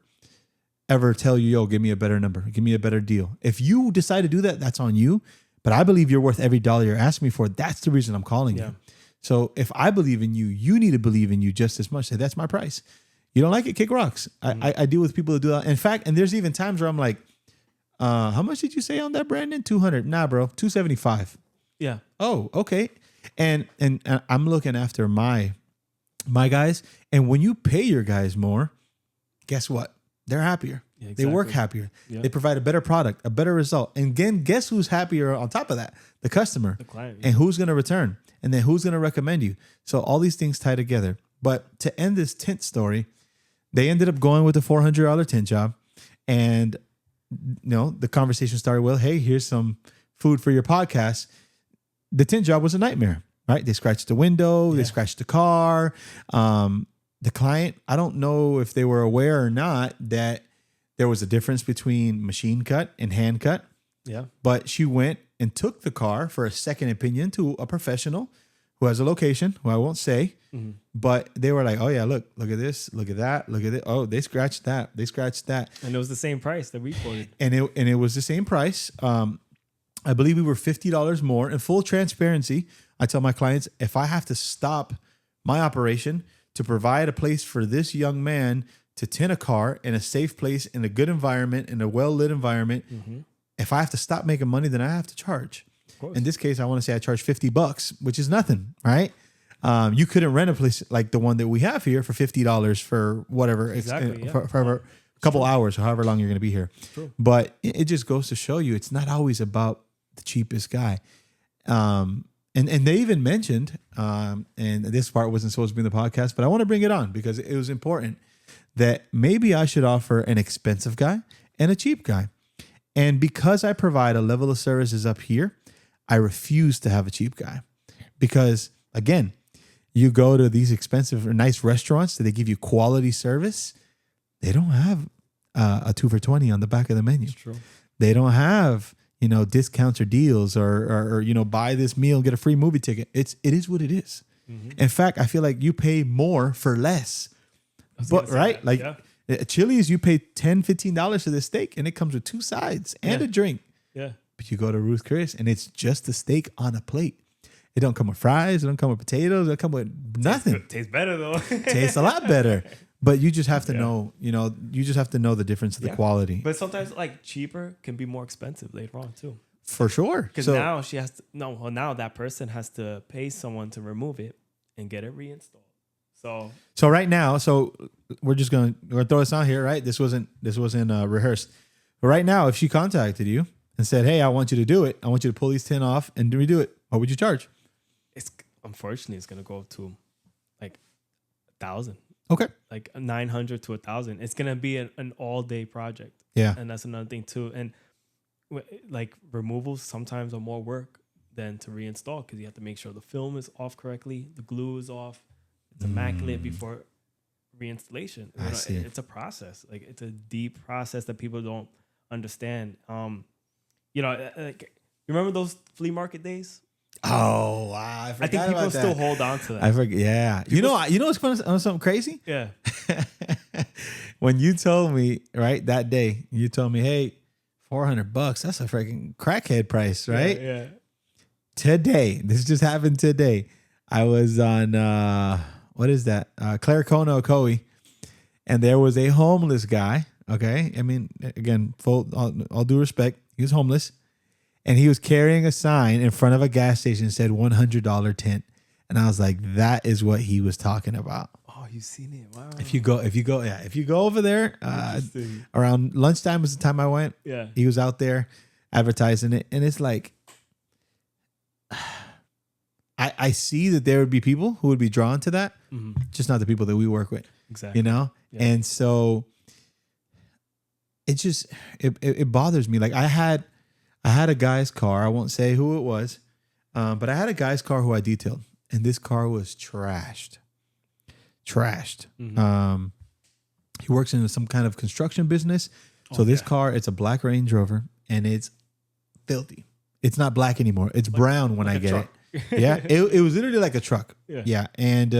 A: ever tell you, yo, give me a better number. Give me a better deal. If you decide to do that, that's on you. But I believe you're worth every dollar you're asking me for. That's the reason I'm calling you. So if I believe in you, you need to believe in you just as much. Say, that's my price. You don't like it, kick rocks. I deal with people that do that. In fact, and there's even times where I'm like, how much did you say on that, Brandon? 200. Nah, bro, 275.
B: Yeah.
A: Oh, okay. And I'm looking after my guys. And when you pay your guys more, guess what? They're happier. Yeah, exactly. They work happier. Yeah. They provide a better product, a better result. And again, guess who's happier on top of that? The customer. The client. Yeah. And who's going to return? And then who's going to recommend you? So all these things tie together. But to end this tint story, they ended up going with the $400 tint job. And the conversation started with, hey, here's some food for your podcast. The tint job was a nightmare, right? They scratched the window. They scratched the car. The client, I don't know if they were aware or not that there was a difference between machine cut and hand cut. Yeah. But she went and took the car for a second opinion to a professional who has a location, who I won't say. Mm-hmm. But they were like, oh, yeah, look at this. Look at that. Look at it. Oh, they scratched that. They scratched that.
B: And it was the same price that we quoted.
A: And it was the same price. I believe we were $50 more. In full transparency, I tell my clients, if I have to stop my operation to provide a place for this young man to tint a car in a safe place, in a good environment, in a well-lit environment, if I have to stop making money, then I have to charge. In this case, I want to say I charge $50, which is nothing, right? You couldn't rent a place like the one that we have here for $50 for whatever, for a couple hours or however long you're going to be here. True. But it just goes to show you it's not always about the cheapest guy. And they even mentioned, and this part wasn't supposed to be in the podcast, but I want to bring it on because it was important that maybe I should offer an expensive guy and a cheap guy. And because I provide a level of services up here, I refuse to have a cheap guy because, again, you go to these expensive or nice restaurants that they give you quality service. They don't have a 2 for $20 on the back of the menu. That's true. They don't have, discounts or deals or buy this meal, get a free movie ticket. It is what it is. Mm-hmm. In fact, I feel like you pay more for less. But right? Like at Chili's, you pay $10, $15 for this steak and it comes with 2 sides and a drink. Yeah. But you go to Ruth Chris and it's just a steak on a plate. It don't come with fries. It don't come with potatoes. It don't come with nothing.
B: Tastes better though.
A: Tastes a lot better. But you just have to know, you just have to know the difference of the quality.
B: But sometimes like cheaper can be more expensive later on too.
A: For sure.
B: Because now she has to, now that person has to pay someone to remove it and get it reinstalled. So
A: right now, we're going to throw this on here, right? This wasn't rehearsed. But right now, if she contacted you and said, hey, I want you to do it. I want you to pull these 10 off and redo it. What would you charge?
B: Unfortunately, it's going to go up to like $1,000.
A: Okay.
B: like 900 to 1,000. It's gonna be an all day project.
A: Yeah.
B: And that's another thing too. And like removals sometimes are more work than to reinstall because you have to make sure the film is off correctly, the glue is off, it's immaculate before reinstallation.
A: I see.
B: It's a process. Like it's a deep process that people don't understand. Like you remember those flea market days?
A: Oh, wow. I
B: think people still hold on to that.
A: I forget. Yeah. You know what's fun? Something crazy?
B: Yeah.
A: When you told me, right, that day, you told me, hey, $400, that's a freaking crackhead price, right?
B: Yeah.
A: Today, this just happened today. I was on, what is that? Claire Kona Ocoee, and there was a homeless guy, okay? I mean, again, all due respect, he was homeless, and he was carrying a sign in front of a gas station that said $100 tent. And I was like, that is what he was talking about.
B: Oh, you've seen it. Wow.
A: If you go over there, around lunchtime was the time I went.
B: Yeah.
A: He was out there advertising it. And it's like, I see that there would be people who would be drawn to that, just not the people that we work with.
B: Exactly.
A: You know? Yeah. And so it just, it bothers me. Like I had a guy's car. I won't say who it was, but I had a guy's car who I detailed, and this car was trashed. Mm-hmm. He works in some kind of construction business. So this car, it's a black Range Rover, and it's filthy. It's not black anymore. It's brown when I get it. Yeah. It was literally like a truck. Yeah. And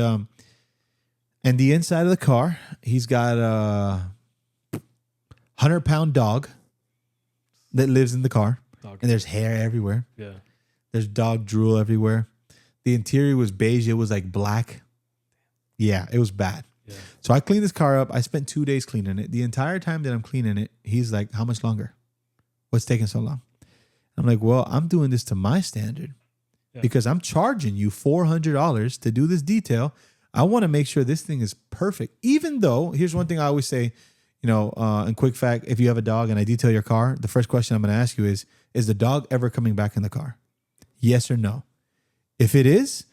A: the inside of the car, he's got a 100-pound dog that lives in the car. And there's hair everywhere.
B: Yeah.
A: There's dog drool everywhere. The interior was beige. It was like black. Yeah, it was bad. Yeah. So I cleaned this car up. I spent 2 days cleaning it. The entire time that I'm cleaning it, he's like, how much longer? What's taking so long? I'm like, well, I'm doing this to my standard because I'm charging you $400 to do this detail. I want to make sure this thing is perfect. Even though, here's one thing I always say, in quick fact, if you have a dog and I detail your car, the first question I'm going to ask you is the dog ever coming back in the car? Yes or no? If it is,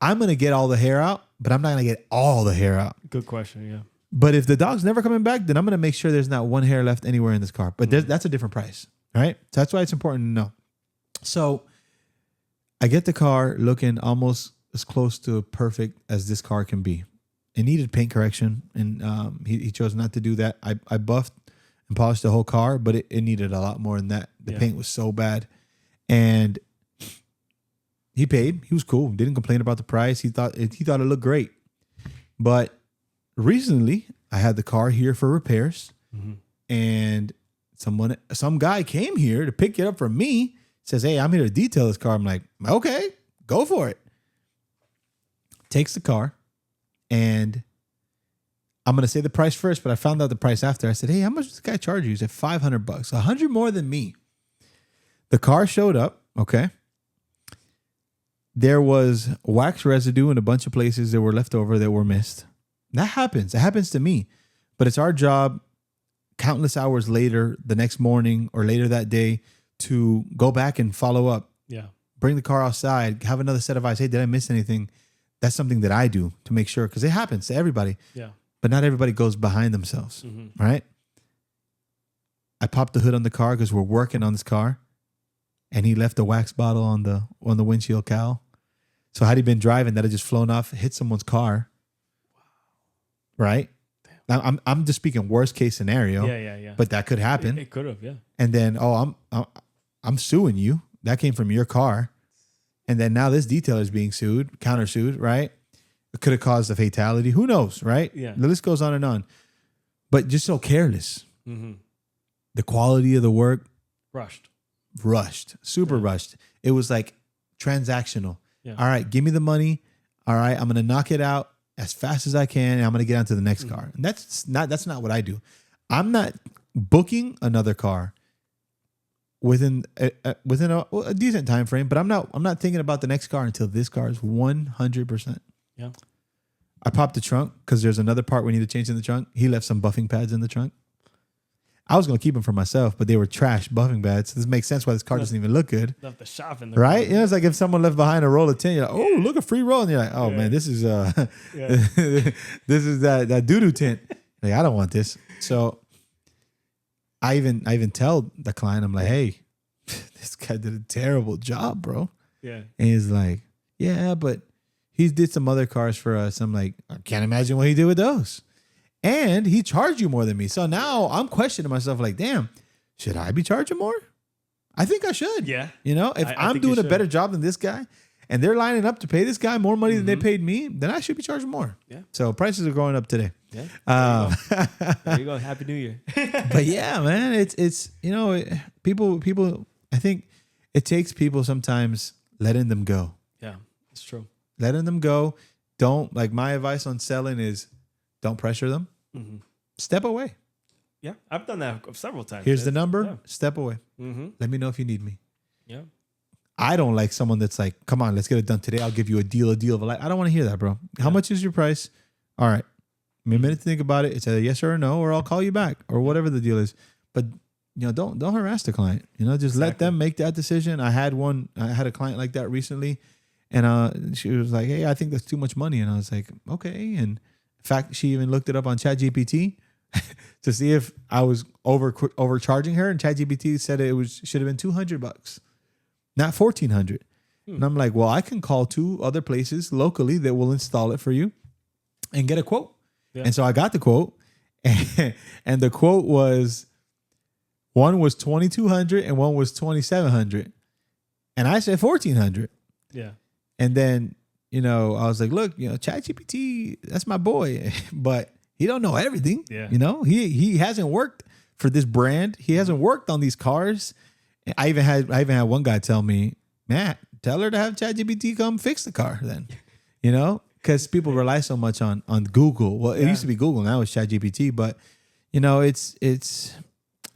A: I'm going to get all the hair out, but I'm not going to get all the hair out.
B: Good question, yeah.
A: But if the dog's never coming back, then I'm going to make sure there's not one hair left anywhere in this car. But that's a different price, right? So that's why it's important to know. So I get the car looking almost as close to perfect as this car can be. It needed paint correction, and he chose not to do that. I buffed and polished the whole car, but it needed a lot more than that. The paint was so bad. And he paid. He was cool. Didn't complain about the price. He thought it looked great. But recently, I had the car here for repairs, and some guy came here to pick it up from me. Says, "Hey, I'm here to detail this car." I'm like, "Okay, go for it." Takes the car, and I'm gonna say the price first, but I found out the price after. I said, "Hey, how much does this guy charge you?" He said, $500, $100 more than me. The car showed up. Okay. There was wax residue in a bunch of places that were left over that were missed. That happens. It happens to me. But it's our job countless hours later, the next morning or later that day, to go back and follow up.
B: Yeah. Bring
A: the car outside, have another set of eyes. Hey, did I miss anything? That's something that I do to make sure, because it happens to everybody.
B: Yeah.
A: But not everybody goes behind themselves. Right? I popped the hood on the car because we're working on this car. And he left a wax bottle on the windshield cowl. So had he been driving, that had just flown off, hit someone's car. Wow. Right? Damn. Now, I'm just speaking worst case scenario.
B: Yeah.
A: But that could happen.
B: It could have, yeah.
A: And then, I'm suing you. That came from your car. And then now this detailer is being sued, countersued, right? It could have caused a fatality. Who knows, right?
B: Yeah.
A: The list goes on and on. But just so careless. The quality of the work. Rushed. Super rushed. It was like transactional. Yeah. All right, give me the money. All right, I'm going to knock it out as fast as I can, and I'm going to get on to the next car. And that's not what I do. I'm not booking another car within a decent time frame, but I'm not thinking about the next car until this car is 100%.
B: Yeah.
A: I popped the trunk because there's another part we need to change in the trunk. He left some buffing pads in the trunk. I was going to keep them for myself, but they were trash buffing pads. This makes sense why this car doesn't even look good.
B: Left the shop in the
A: right? You know, it's like if someone left behind a roll of tint, you're like, oh, look, a free roll. And you're like, oh, man, this is this is that doo-doo tint. Like, I don't want this. So I even tell the client, I'm like, hey, this guy did a terrible job, bro.
B: Yeah.
A: And he's like, yeah, but he did some other cars for us. I'm like, I can't imagine what he did with those. And he charged you more than me. So now I'm questioning myself like, damn, should I be charging more? I think I should.
B: Yeah.
A: You know, if I'm doing a better job than this guy and they're lining up to pay this guy more money than they paid me, then I should be charging more. Yeah. So prices are going up today.
B: Yeah. There you go. Happy New Year.
A: But yeah, man, it's you know, people, I think it takes people sometimes letting them go.
B: Yeah, it's true.
A: Letting them go. Don't, like, my advice on selling is don't pressure them. Mm-hmm. Step away.
B: Yeah, I've done that several times.
A: Here's the number. Yeah. Step away. Mm-hmm. Let me know if you need me.
B: Yeah. I
A: don't like someone that's like, come on, let's get it done today. I'll give you a deal of a life. I don't want to hear that, bro. How much is your price? All right. Give me a minute to think about it. It's either yes or no, or I'll call you back, or whatever the deal is. But you know, don't harass the client. You know, just let them make that decision. I had a client like that recently, and she was like, hey, I think that's too much money. And I was like, okay. And in fact, she even looked it up on ChatGPT to see if I was overcharging her, and ChatGPT said should have been $200, not $1,400. And I'm like, well, I can call 2 other places locally that will install it for you and get a quote. Yeah. And so I got the quote, and the quote was, one was $2,200 and one was $2,700, and I said $1,400. Yeah, and then, you know, I was like, look, you know, ChatGPT, that's my boy, but he don't know everything. Yeah. You know, he hasn't worked for this brand. He hasn't worked on these cars. I even had one guy tell me, Matt, tell her to have ChatGPT come fix the car then, you know, because people rely so much on Google. Well, it used to be Google. Now it's ChatGPT, but you know, it's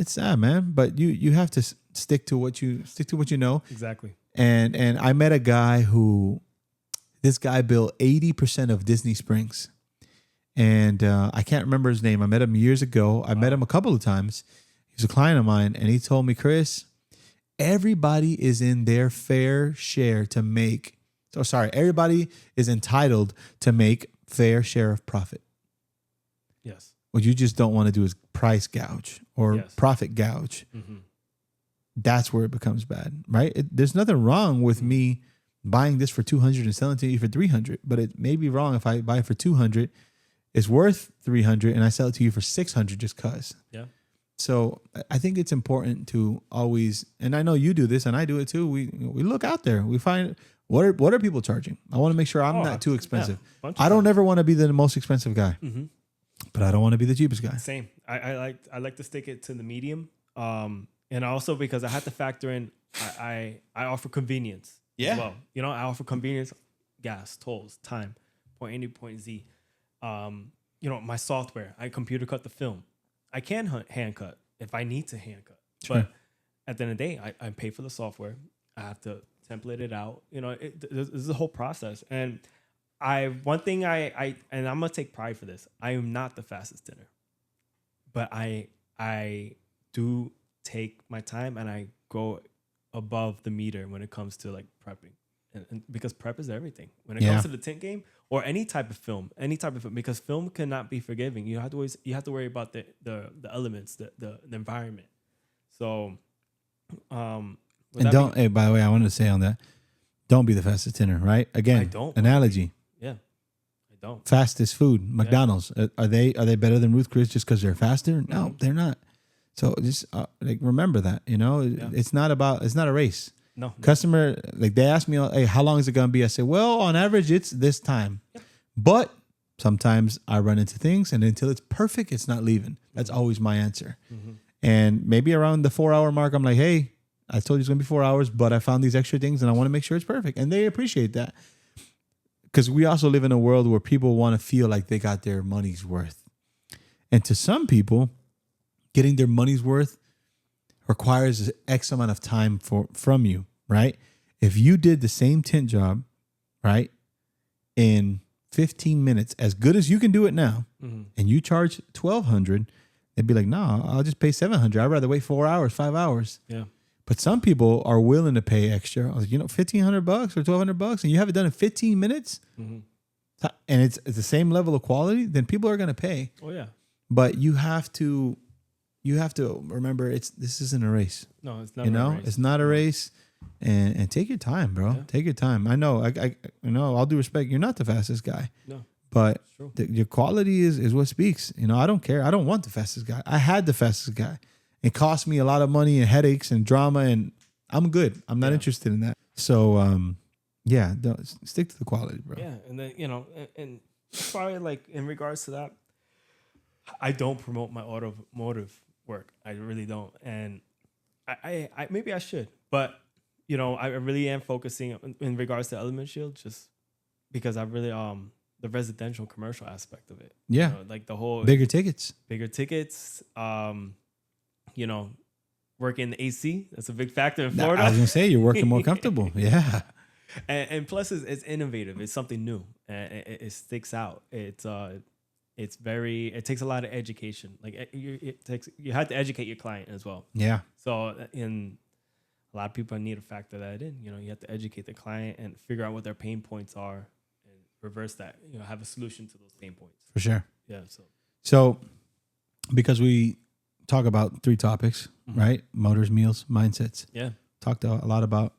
A: sad, man. But you have to stick to what you know.
B: Exactly.
A: And I met a guy this guy built 80% of Disney Springs. And I can't remember his name. I met him years ago. I met him a couple of times. He's a client of mine. And he told me, Chris, everybody is in their fair share to make. So sorry, everybody is entitled to make fair share of profit.
B: Yes.
A: What you just don't want to do is price gouge or profit gouge. Mm-hmm. That's where it becomes bad, right? There's nothing wrong with me buying this for $200 and selling it to you for $300, but it may be wrong if I buy it for $200. It's worth $300 and I sell it to you for $600 just cause. Yeah. So I think it's important to always, and I know you do this and I do it too. We look out there. We find what are people charging. I want to make sure I'm not too expensive. I don't ever want to be the most expensive guy, but I don't want to be the cheapest guy.
B: Same. I like to stick it to the medium, and also because I have to factor in I offer convenience. Yeah. As well, you know, I offer convenience, gas, tolls, time, point A to point Z. You know, my software, I computer cut the film. I can hand cut if I need to hand cut. Sure. But at the end of the day, I pay for the software. I have to template it out. You know, this is a whole process. And one thing and I'm gonna take pride for this. I am not the fastest dinner, but I do take my time and I go above the meter when it comes to like prepping. And because prep is everything when it comes to the tint game or any type of film, because film cannot be forgiving. You have to worry about the elements, the environment. So,
A: and don't. Hey, by the way, I wanted to say on that, don't be the fastest tinner, right? Again, I don't. Analogy.
B: Yeah, I don't.
A: Fastest food, McDonald's. Yeah. Are they better than Ruth Chris just because they're faster? No, they're not. So just like remember that. You know, it's not a race. No. Customer, like they ask me, hey, how long is it going to be? I say, well, on average, it's this time. Yep. But sometimes I run into things and until it's perfect, it's not leaving. That's always my answer. Mm-hmm. And maybe around the 4-hour mark, I'm like, hey, I told you it's going to be 4 hours, but I found these extra things and I want to make sure it's perfect. And they appreciate that. Because we also live in a world where people want to feel like they got their money's worth. And to some people, getting their money's worth requires X amount of time from you, right? If you did the same tint job, right, in 15 minutes, as good as you can do it now, and you charge $1,200, they'd be like, no, I'll just pay $700. I'd rather wait 4 hours, 5 hours.
B: Yeah.
A: But some people are willing to pay extra. I was like, $1,500 or $1,200, and you have it done in 15 minutes,
B: Mm-hmm.
A: and it's the same level of quality. Then people are gonna pay.
B: Oh yeah.
A: But you have to remember this isn't a race.
B: No, it's not.
A: A race. It's not a race. And take your time, bro.
B: Yeah.
A: Take your time. I know. I know. All due respect, you're not the fastest guy.
B: No.
A: But
B: True.
A: your quality is what speaks. I don't care. I don't want the fastest guy. I had the fastest guy. It cost me a lot of money and headaches and drama, and I'm good. I'm not interested in that. So, don't stick to the quality, bro.
B: Yeah, and then and probably like in regards to that, I don't promote my automotive work. I really don't, and I maybe I should, but I really am focusing in regards to Element Shield just because I really the residential commercial aspect of it.
A: Yeah,
B: like the whole
A: bigger tickets.
B: Working the AC, that's a big factor in Florida.
A: I was gonna say you're working more comfortable. Yeah.
B: And plus it's innovative. It's something new, and it sticks out. It takes a lot of education. Like you have to educate your client as well.
A: Yeah.
B: So a lot of people need to factor that in. You have to educate the client and figure out what their pain points are and reverse that. Have a solution to those pain points.
A: For sure.
B: Yeah.
A: So because we talk about 3 topics,
B: mm-hmm.
A: right? Motors, meals, mindsets.
B: Yeah.
A: Talked a lot about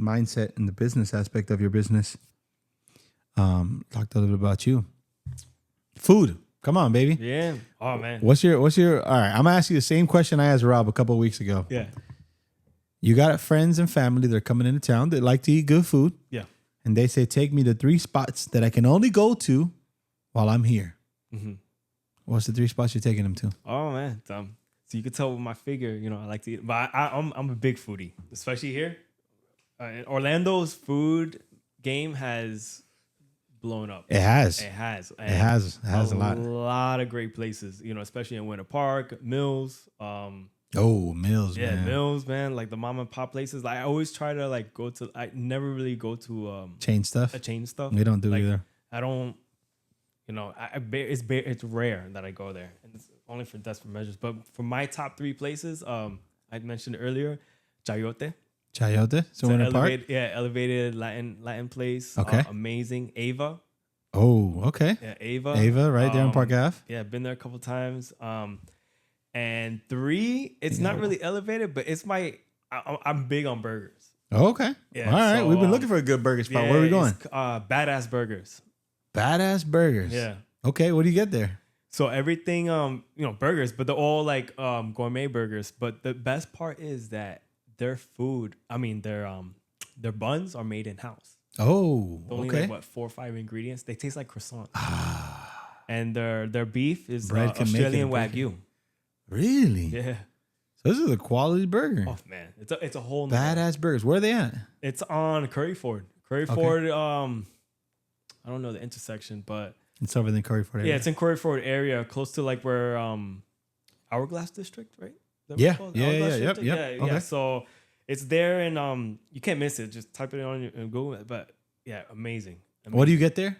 A: mindset and the business aspect of your business. Talked a little bit about you. Food. Come on, baby.
B: Yeah. Oh man.
A: What's your all right, I'm gonna ask you the same question I asked Rob a couple of weeks ago.
B: Yeah.
A: You got friends and family that are coming into town that like to eat good food.
B: Yeah.
A: And they say, take me to 3 spots that I can only go to while I'm here.
B: Mm-hmm.
A: What's the 3 spots you're taking them to?
B: Oh man. So you can tell with my figure, I like to eat, but I'm a big foodie, especially here. Orlando's food game has blown up.
A: It has.
B: It has
A: a lot.
B: A lot of great places, especially in Winter Park, Mills.
A: Mills,
B: yeah,
A: man.
B: Mills, man. Like the mom and pop places. Like I always try to like go to. I never really go to
A: chain stuff.
B: A chain stuff.
A: We don't do either.
B: I don't. It's rare that I go there, and it's only for desperate measures. But for my top 3 places, I mentioned earlier, Chayote.
A: Chayote? So Winter Park?
B: Yeah, elevated Latin place.
A: Okay.
B: Amazing. Ava.
A: Oh, okay.
B: Yeah, Ava.
A: Ava, right there on Park Ave.
B: Yeah, been there a couple times. And 3, it's not really elevated, but it's I'm big on burgers.
A: Oh, okay.
B: Yeah,
A: all right.
B: so,
A: We've been looking for a good burger spot.
B: Yeah,
A: Where are we going?
B: Badass Burgers.
A: Badass Burgers.
B: Yeah.
A: Okay. What do you get there?
B: So everything, burgers, but they're all like gourmet burgers. But the best part is that their food, their buns are made in house.
A: Oh,
B: Only
A: okay.
B: like 4 or 5 ingredients. They taste like croissant. And their beef is
A: Bread can make
B: Australian
A: it a
B: Wagyu.
A: Really?
B: Yeah.
A: So this is a quality burger.
B: Oh man, it's a whole
A: badass burgers. Where are they at?
B: It's on Curry Ford. Ford. I don't know the intersection, but
A: it's over in the Curry Ford area.
B: Yeah, it's in Curry Ford area, close to like where Hourglass District, right?
A: Yeah.
B: Yep.
A: Okay.
B: Yeah. So it's there, and you can't miss it. Just type it on and Google it. But yeah, amazing.
A: What do you get there?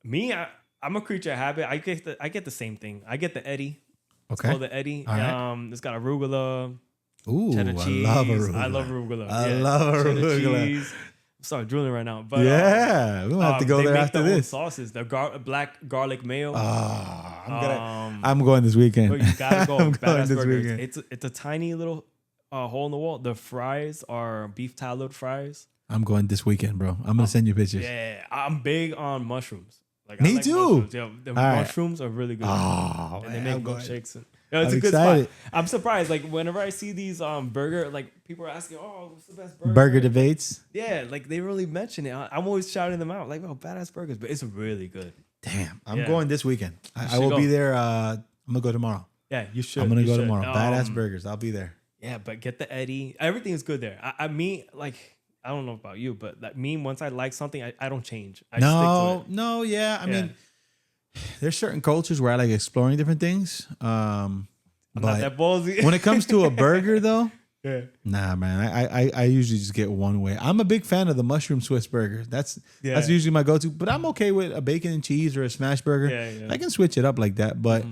B: Me, I'm a creature of habit. I get the same thing. I get the Eddie. It's
A: Okay.
B: called the Eddie.
A: Right.
B: It's got arugula.
A: Ooh,
B: Cheddar cheese.
A: I love arugula.
B: I love arugula.
A: I love arugula.
B: Cheese. I'm sorry, drooling right now. But
A: yeah, we'll have to go there after
B: their own
A: this.
B: sauces. They're black garlic mayo.
A: I'm going this weekend.
B: Bro, you gotta go.
A: I'm going
B: Badass
A: this
B: burgers.
A: weekend.
B: It's a tiny little hole in the wall. The fries are beef tallow fries.
A: I'm going this weekend, bro. I'm gonna send you pictures.
B: Yeah, I'm big on mushrooms. Like
A: Me
B: I like
A: too.
B: Mushrooms. Yeah, the mushrooms are really good.
A: Oh,
B: and they
A: man,
B: make milkshakes. It's
A: I'm
B: a good
A: excited.
B: spot. I'm surprised. Like whenever I see these burger, like people are asking, "Oh, what's the best burger?"
A: Burger debates.
B: Yeah, like they really mention it. I'm always shouting them out, like, "Oh, badass burgers!" But it's really good.
A: Damn, I'm going this weekend. I will
B: go.
A: be there. I'm gonna go tomorrow.
B: Yeah, you should.
A: I'm gonna
B: You
A: go
B: should.
A: tomorrow. Badass burgers. I'll be there.
B: Yeah, but get the Eddie. Everything is good there. I don't know about you, but like me, once I like something, I don't change. I stick to it.
A: Yeah. I mean, there's certain cultures where I like exploring different things.
B: I'm not that ballsy.
A: When it comes to a burger, though,
B: yeah.
A: nah, man. I usually just get one way. I'm a big fan of the mushroom Swiss burger. That's usually my go-to. But I'm okay with a bacon and cheese or a smash burger.
B: Yeah.
A: I can switch it up like that. But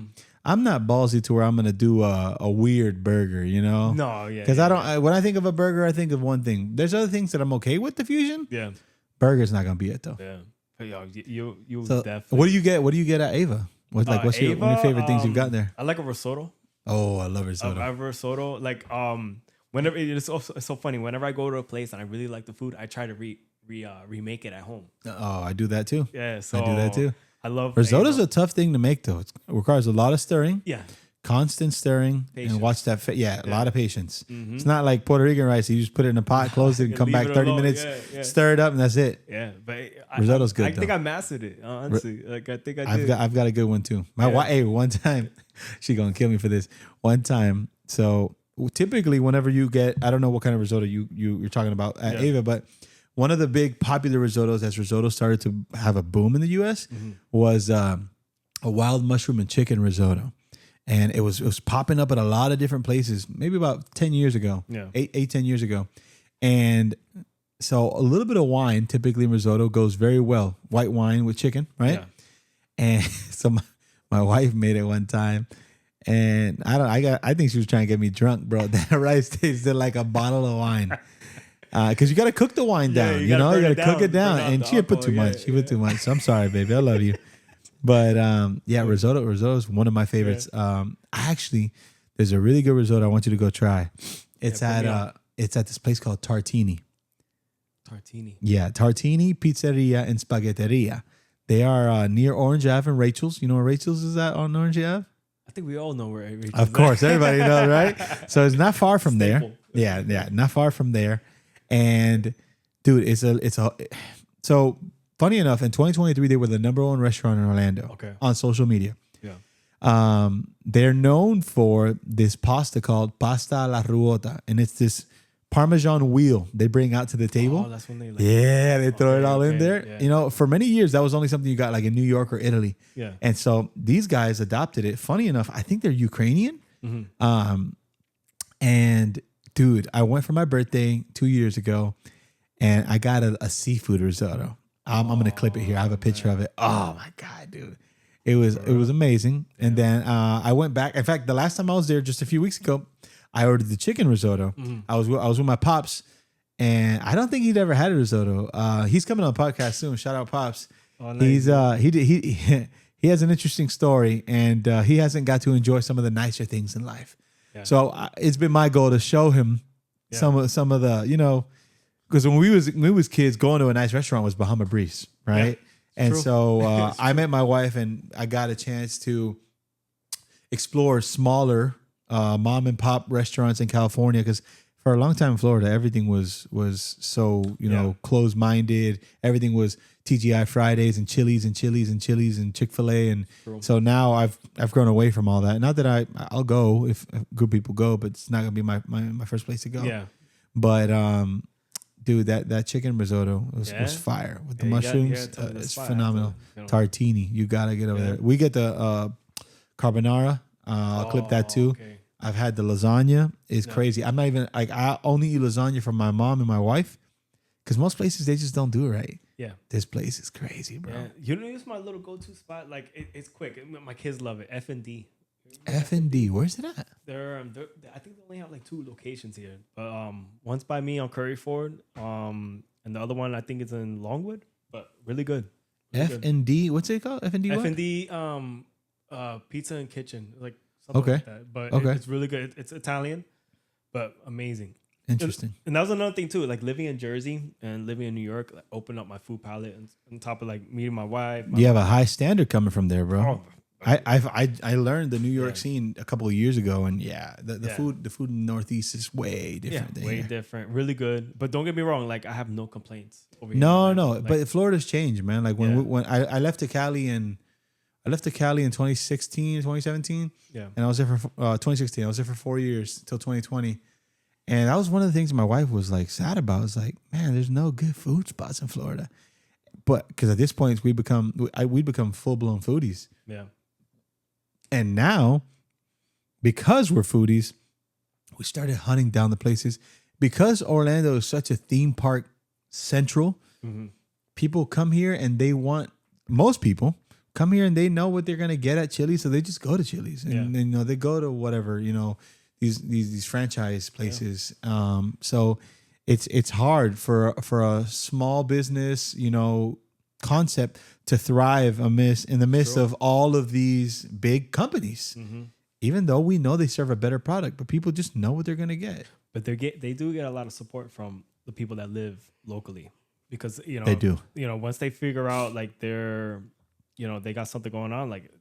A: I'm not ballsy to where I'm gonna do a weird burger, you know?
B: No, yeah.
A: Because
B: yeah,
A: I don't. When I think of a burger, I think of one thing. There's other things that I'm okay with the fusion.
B: Yeah.
A: Burger's not gonna be it though.
B: Yeah. But yo, you
A: So
B: definitely.
A: what do you get? What do you get at Ava? What's like? What's
B: Ava,
A: one of your favorite things you've got there?
B: I like a risotto.
A: Oh, I love risotto.
B: I have risotto. Like whenever it's so funny. Whenever I go to a place and I really like the food, I try to remake it at home.
A: Oh, I do that too.
B: Yeah, so
A: I do that too.
B: I love
A: Risotto's
B: Ava.
A: a tough thing to make though. It requires a lot of stirring.
B: Yeah.
A: Constant stirring
B: Patience.
A: and watch that. A lot of patience. It's not like Puerto Rican rice. You just put it in a pot, close it, and come
B: Leave
A: back
B: it
A: 30
B: alone.
A: minutes,
B: Yeah.
A: stir it up, and that's it.
B: Yeah, but
A: Risotto's good,
B: I think
A: though.
B: I mastered it. Honestly, like I think I did.
A: I've got a good one too. My wife, hey, one time, she gonna kill me for this. One time, so typically whenever you get, I don't know what kind of risotto you're talking about at Ava, but one of the big popular risottos as risotto started to have a boom in the U.S. Was a wild mushroom and chicken risotto. And it was popping up at a lot of different places, maybe about 10 years ago, 10 years ago. And so a little bit of wine, typically in risotto, goes very well. White wine with chicken, right?
B: Yeah.
A: And so my wife made it one time. And I think she was trying to get me drunk, bro. That rice tasted like a bottle of wine. Because you got to cook the wine down, you know? You got to cook it down. And she had put too much. She put too much. So I'm sorry, baby. I love you. But risotto is one of my favorites. Actually, there's a really good risotto I want you to go try. It's at this place called Tartini.
B: Tartini.
A: Yeah, Tartini Pizzeria and Spaghetteria. They are near Orange Ave and Rachel's. You know where Rachel's is at on Orange Ave?
B: I think we all know where it is.
A: Of course, everybody knows, right? So it's not far from
B: Staple.
A: there. Yeah, not far from there. And dude, so funny enough, in 2023, they were the #1 restaurant in Orlando on social media.
B: Yeah.
A: They're known for this pasta called pasta alla ruota, and it's this Parmesan wheel they bring out to the table.
B: Oh, that's when they
A: they throw it all in there.
B: Yeah.
A: You know, for many years, that was only something you got like in New York or Italy.
B: Yeah.
A: And so these guys adopted it. Funny enough, I think they're Ukrainian. And dude, I went for my birthday 2 years ago, and I got a seafood risotto. I'm gonna clip it here. I have a picture of it. Oh my god, dude, it was amazing. And then I went back. In fact, the last time I was there, just a few weeks ago, I ordered the chicken risotto. I was with my pops, and I don't think he'd ever had a risotto. He's coming on the podcast soon. Shout out, pops.
B: Oh, nice.
A: He has an interesting story, and he hasn't got to enjoy some of the nicer things in life. Yeah. So it's been my goal to show him some of the, you know. Because when we was kids, going to a nice restaurant was Bahama Breeze, right? Yeah, and so I met my wife, and I got a chance to explore smaller mom and pop restaurants in California. Because for a long time in Florida, everything was so closed minded. Everything was TGI Fridays and Chili's and Chick-fil-A, and so now I've grown away from all that. Not that I'll go if good people go, but it's not gonna be my first place to go.
B: Yeah,
A: but dude, that chicken risotto was fire with the mushrooms. It's phenomenal. Tartini, you gotta get over there. We get the carbonara. I'll clip that too. Okay. I've had the lasagna. It's crazy. I'm not even like, I only eat lasagna from my mom and my wife, because most places they just don't do it right. Yeah, this place is crazy, bro. Yeah.
B: You know, it's my little go-to spot. Like it's quick. My kids love it. F&D.
A: F&D, where's it at?
B: They're I think they only have like 2 locations here, but one's by me on Curry Ford, and the other one I think is in Longwood, but really good.
A: F&D, what's it called? F&D what?
B: F&D pizza and kitchen, like something like that. But it's really good. It's Italian, but amazing.
A: Interesting. And
B: that was another thing too, like living in Jersey and living in New York, like, opened up my food palette, and on top of like meeting my wife.
A: You have a high standard coming from there, bro. I learned the New York scene a couple of years ago, and the food in the Northeast is way different.
B: Way different, really good. But don't get me wrong, like I have no complaints over here.
A: No, like, but Florida's changed, man. Like when I left to Cali in 2016, 2017. Yeah, and I was there for 2016. I was there for 4 years till 2020. And that was one of the things my wife was like sad about. It's like, man, there's no good food spots in Florida. But because at this point we become full blown foodies. Yeah. And now, because we're foodies, we started hunting down the places. Because Orlando is such a theme park central, people come here and most people come here and they know what they're gonna get at Chili's, so they just go to Chili's and you know they go to whatever, you know, these franchise places. So it's hard for a small business, you know, concept to thrive in the midst of all of these big companies. Even though we know they serve a better product, but people just know what they're gonna get.
B: But they do get a lot of support from the people that live locally, because you know
A: They do.
B: You know, once they figure out like they're, you know, they got something going on, like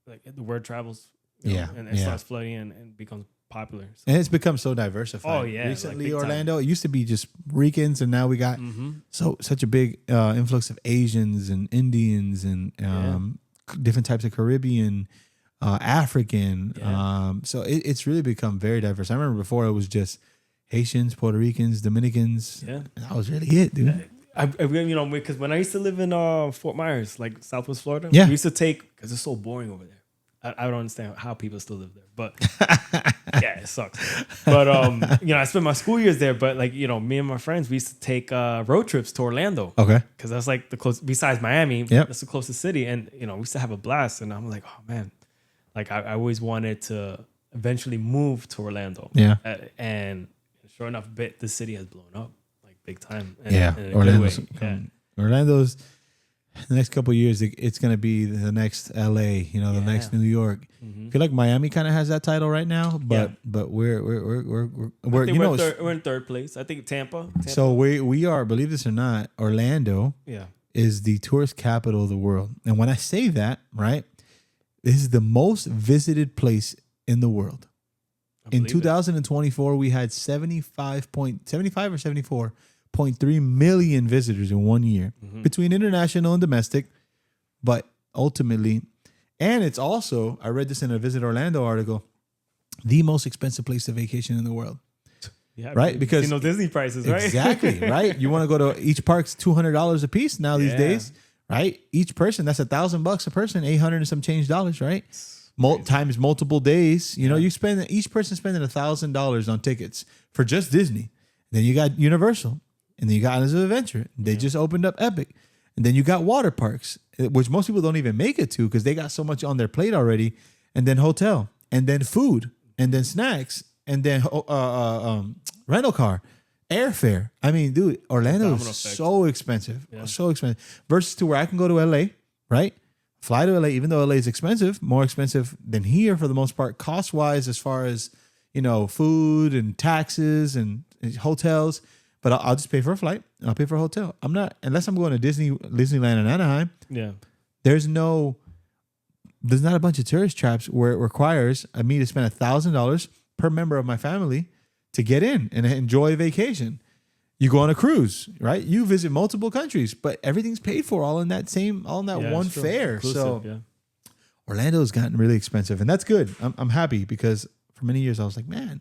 B: the word travels, you know, and it starts flooding and becomes popular. So.
A: And it's become so diversified.
B: Oh yeah,
A: recently
B: like
A: Orlando, it used to be just Ricans, and now we got such a big influx of Asians and Indians and different types of Caribbean. African. So it's really become very diverse. I remember before it was just Haitians, Puerto Ricans, Dominicans. Yeah. And that was really it, dude.
B: I you know, because when I used to live in Fort Myers, like Southwest Florida, we used to take, because it's so boring over there. I don't understand how people still live there, but yeah, it sucks. But you know, I spent my school years there. But like, you know, me and my friends, we used to take road trips to Orlando.
A: Okay,
B: because that's like the close, besides Miami, that's the closest city, and you know, we used to have a blast. And I'm like, oh man. Like I always wanted to eventually move to Orlando. Yeah. And sure enough, the city has blown up like big time.
A: Orlando's the next couple of years, it's going to be the next LA, you know, the next New York. I feel like Miami kind of has that title right now, but we're you know,
B: we're in third place. I think Tampa.
A: So we are, believe this or not, Orlando is the tourist capital of the world. And when I say that, right, this is the most visited place in the world. In 2024, we had 75 or 74.3 million visitors in 1 year between international and domestic. But ultimately, and it's also, I read this in a Visit Orlando article, the most expensive place to vacation in the world.
B: Yeah,
A: right? Because
B: you know Disney prices, right?
A: Exactly, right? You want to go to each park's $200 a piece now these days. Right, each person, that's $1,000 a person, $800 and some change dollars, right? Times multiple days. You know, you spend each person spending $1,000 on tickets for just Disney. Then you got Universal, and then you got Islands of Adventure. They just opened up Epic, and then you got water parks, which most people don't even make it to because they got so much on their plate already. And then hotel, and then food, and then snacks, and then rental car. Airfare. I mean, dude, Orlando is so expensive. So expensive. Versus to where I can go to LA, right? Fly to LA, even though LA is expensive, more expensive than here for the most part, cost-wise, as far as, you know, food and taxes and hotels. But I'll just pay for a flight. I'll pay for a hotel. I'm not, unless I'm going to Disneyland in Anaheim. Yeah. There's not a bunch of tourist traps where it requires me to spend $1,000 per member of my family to get in and enjoy a vacation. You go on a cruise, right? You visit multiple countries, but everything's paid for all in that one fare.
B: Inclusive,
A: so Orlando's gotten really expensive, and that's good. I'm happy because for many years I was like, man,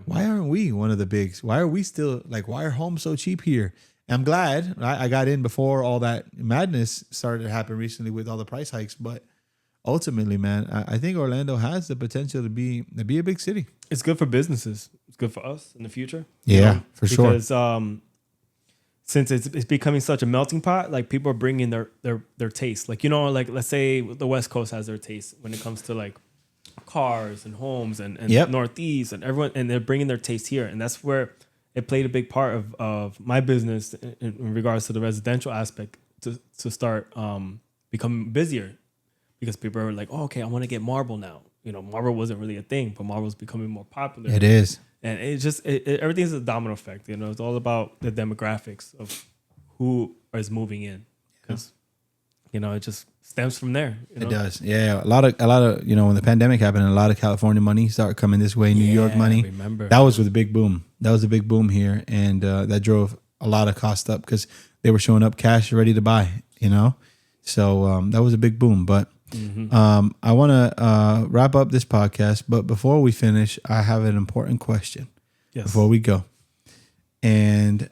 A: why aren't we one of the bigs? Why are we still why are homes so cheap here? And I'm glad I got in before all that madness started to happen recently with all the price hikes, but ultimately, man, I think Orlando has the potential to be a big city.
B: It's good for businesses. It's good for us in the future.
A: Yeah, for sure.
B: Because since it's becoming such a melting pot, like people are bringing their taste. Like, you know, like let's say the West Coast has their taste when it comes to like cars and homes and Northeast and everyone, and they're bringing their taste here. And that's where it played a big part of my business in regards to the residential aspect to start becoming busier. Because people are like, oh, okay, I want to get marble now. You know, marble wasn't really a thing, but marble is becoming more popular.
A: It is.
B: And it just, everything's a domino effect. You know, it's all about the demographics of who is moving in. Because, you know, it just stems from there. You know?
A: It does. Yeah. A lot of, you know, when the pandemic happened, a lot of California money started coming this way, New York money.
B: Remember.
A: That was with a big boom. That was a big boom here. And that drove a lot of cost up because they were showing up cash ready to buy, you know. So that was a big boom. But I want to wrap up this podcast, but before we finish, I have an important question before we go. And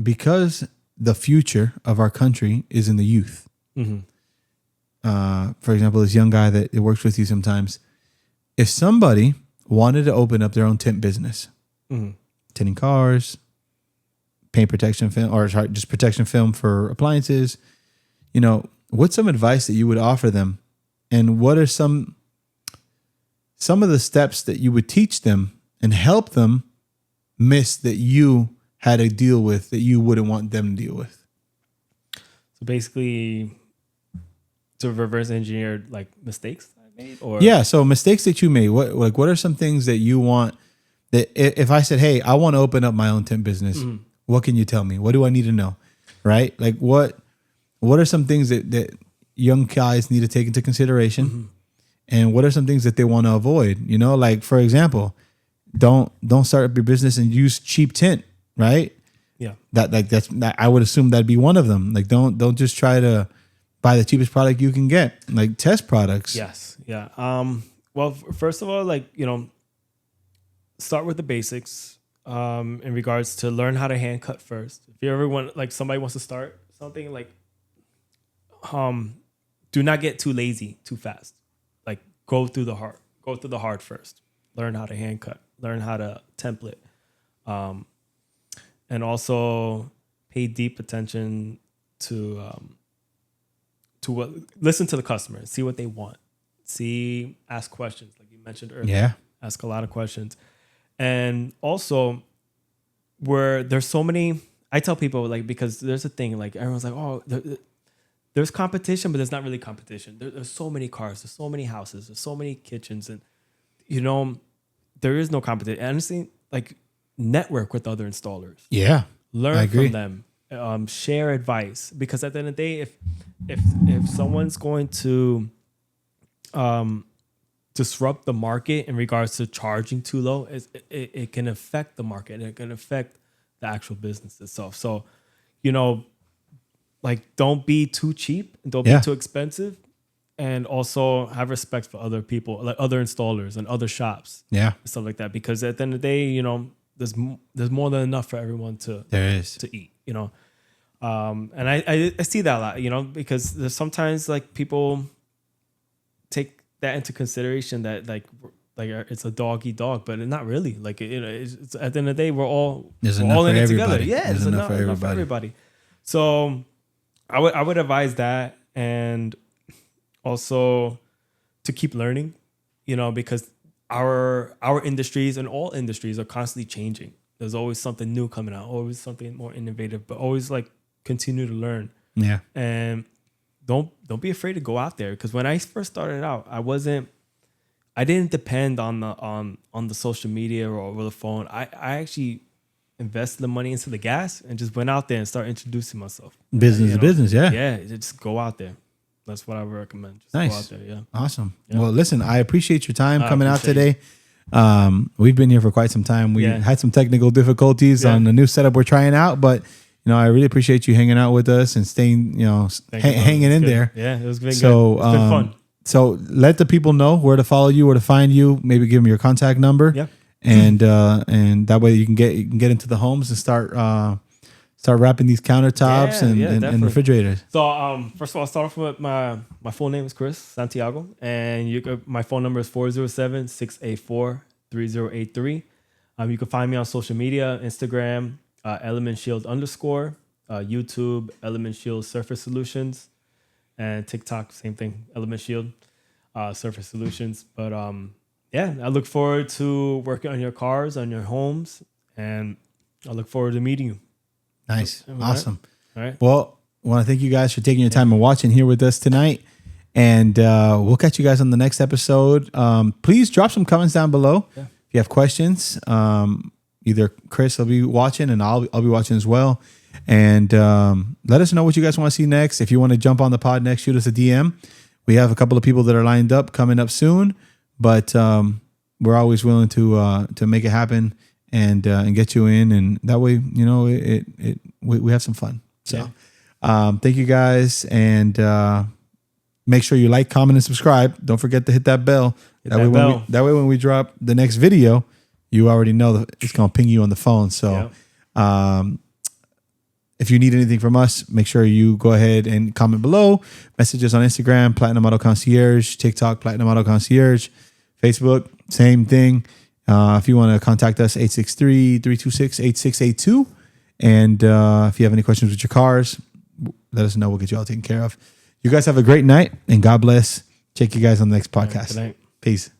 A: because the future of our country is in the youth, for example, this young guy that works with you sometimes, if somebody wanted to open up their own tint business, tinting cars, paint protection film, or sorry, just protection film for appliances, you know, what's some advice that you would offer them, and what are some of the steps that you would teach them and help them miss that you had to deal with that you wouldn't want them to deal with?
B: So basically, to reverse engineer like mistakes I made, or
A: yeah, so mistakes that you made. What are some things that you want that if I said, hey, I want to open up my own tent business, what can you tell me? What do I need to know? Right? Like what are some things that young guys need to take into consideration? And what are some things that they want to avoid? You know, like for example, don't start up your business and use cheap tint, right?
B: Yeah.
A: That's I would assume that'd be one of them. Like don't just try to buy the cheapest product you can get. Like test products.
B: Yes. Yeah. Well, first of all, like, you know, start with the basics. In regards to learn how to hand cut first. If you ever want, like somebody wants to start something, like, do not get too lazy too fast. Like go through the hard first. Learn how to hand cut. Learn how to template. And also pay deep attention to what, listen to the customer, see what they want, ask questions like you mentioned earlier.
A: Yeah.
B: Ask a lot of questions. And also where there's so many, I tell people like, because there's a thing like everyone's like, oh, there's competition, but there's not really competition. There's so many cars, there's so many houses, there's so many kitchens, and you know, there is no competition. Honestly, like network with other installers.
A: Yeah.
B: Learn from them. Share advice, because at the end of the day, if someone's going to disrupt the market in regards to charging too low, it can affect the market. It can affect the actual business itself. So, you know, like don't be too cheap, don't be too expensive, and also have respect for other people, like other installers and other shops, and stuff like that. Because at the end of the day, you know, there's more than enough for everyone to eat, you know. And I see that a lot, you know, because there's sometimes like people take that into consideration that like it's a dog eat dog, but not really. Like it's at the end of the day, we're all in it together. Yeah, there's enough for everybody. So I would advise that, and also to keep learning, you know, because our industries and all industries are constantly changing. There's always something new coming out, always something more innovative, but always like continue to learn. Yeah. And don't be afraid to go out there, because when I first started out, I didn't depend on the social media or over the phone. I actually invested the money into the gas and just went out there and started introducing myself.
A: Business to business, yeah.
B: Yeah, just go out there. That's what I would recommend. Just
A: nice.
B: Go out there, yeah.
A: Awesome.
B: Yeah.
A: Well, listen, I appreciate your time coming out today. We've been here for quite some time. We had some technical difficulties on the new setup we're trying out, but you know, I really appreciate you hanging out with us and staying, you know, hanging in there.
B: Yeah, it was good. It's been fun.
A: So let the people know where to follow you, where to find you. Maybe give them your contact number. Yeah. And that way you can get into the homes and start wrapping these countertops and refrigerators.
B: So first of all, I'll start off with my full name is Chris Santiago, and my phone number is 407-684-3083. You can find me on social media, Instagram, Element Shield _, YouTube, Element Shield Surface Solutions, and TikTok, same thing, Element Shield Surface Solutions. But I look forward to working on your cars, on your homes, and I look forward to meeting you.
A: Nice. Awesome. All right. Well, I want to thank you guys for taking your time and watching here with us tonight. And we'll catch you guys on the next episode. Please drop some comments down below. Yeah. If you have questions, either Chris will be watching and I'll be watching as well. And let us know what you guys want to see next. If you want to jump on the pod next, shoot us a DM. We have a couple of people that are lined up coming up soon, but we're always willing to make it happen and get you in, and that way, you know, we have some fun. So thank you guys, and make sure you like, comment, and subscribe. Don't forget to hit that bell. That way when we drop the next video, you already know that it's gonna ping you on the phone. So if you need anything from us, make sure you go ahead and comment below. Message us on Instagram, Platinum Auto Concierge, TikTok, Platinum Auto Concierge, Facebook, same thing. If you want to contact us, 863-326-8682. And if you have any questions with your cars, let us know. We'll get you all taken care of. You guys have a great night and God bless. Check you guys on the next podcast.
B: Good night.
A: Peace.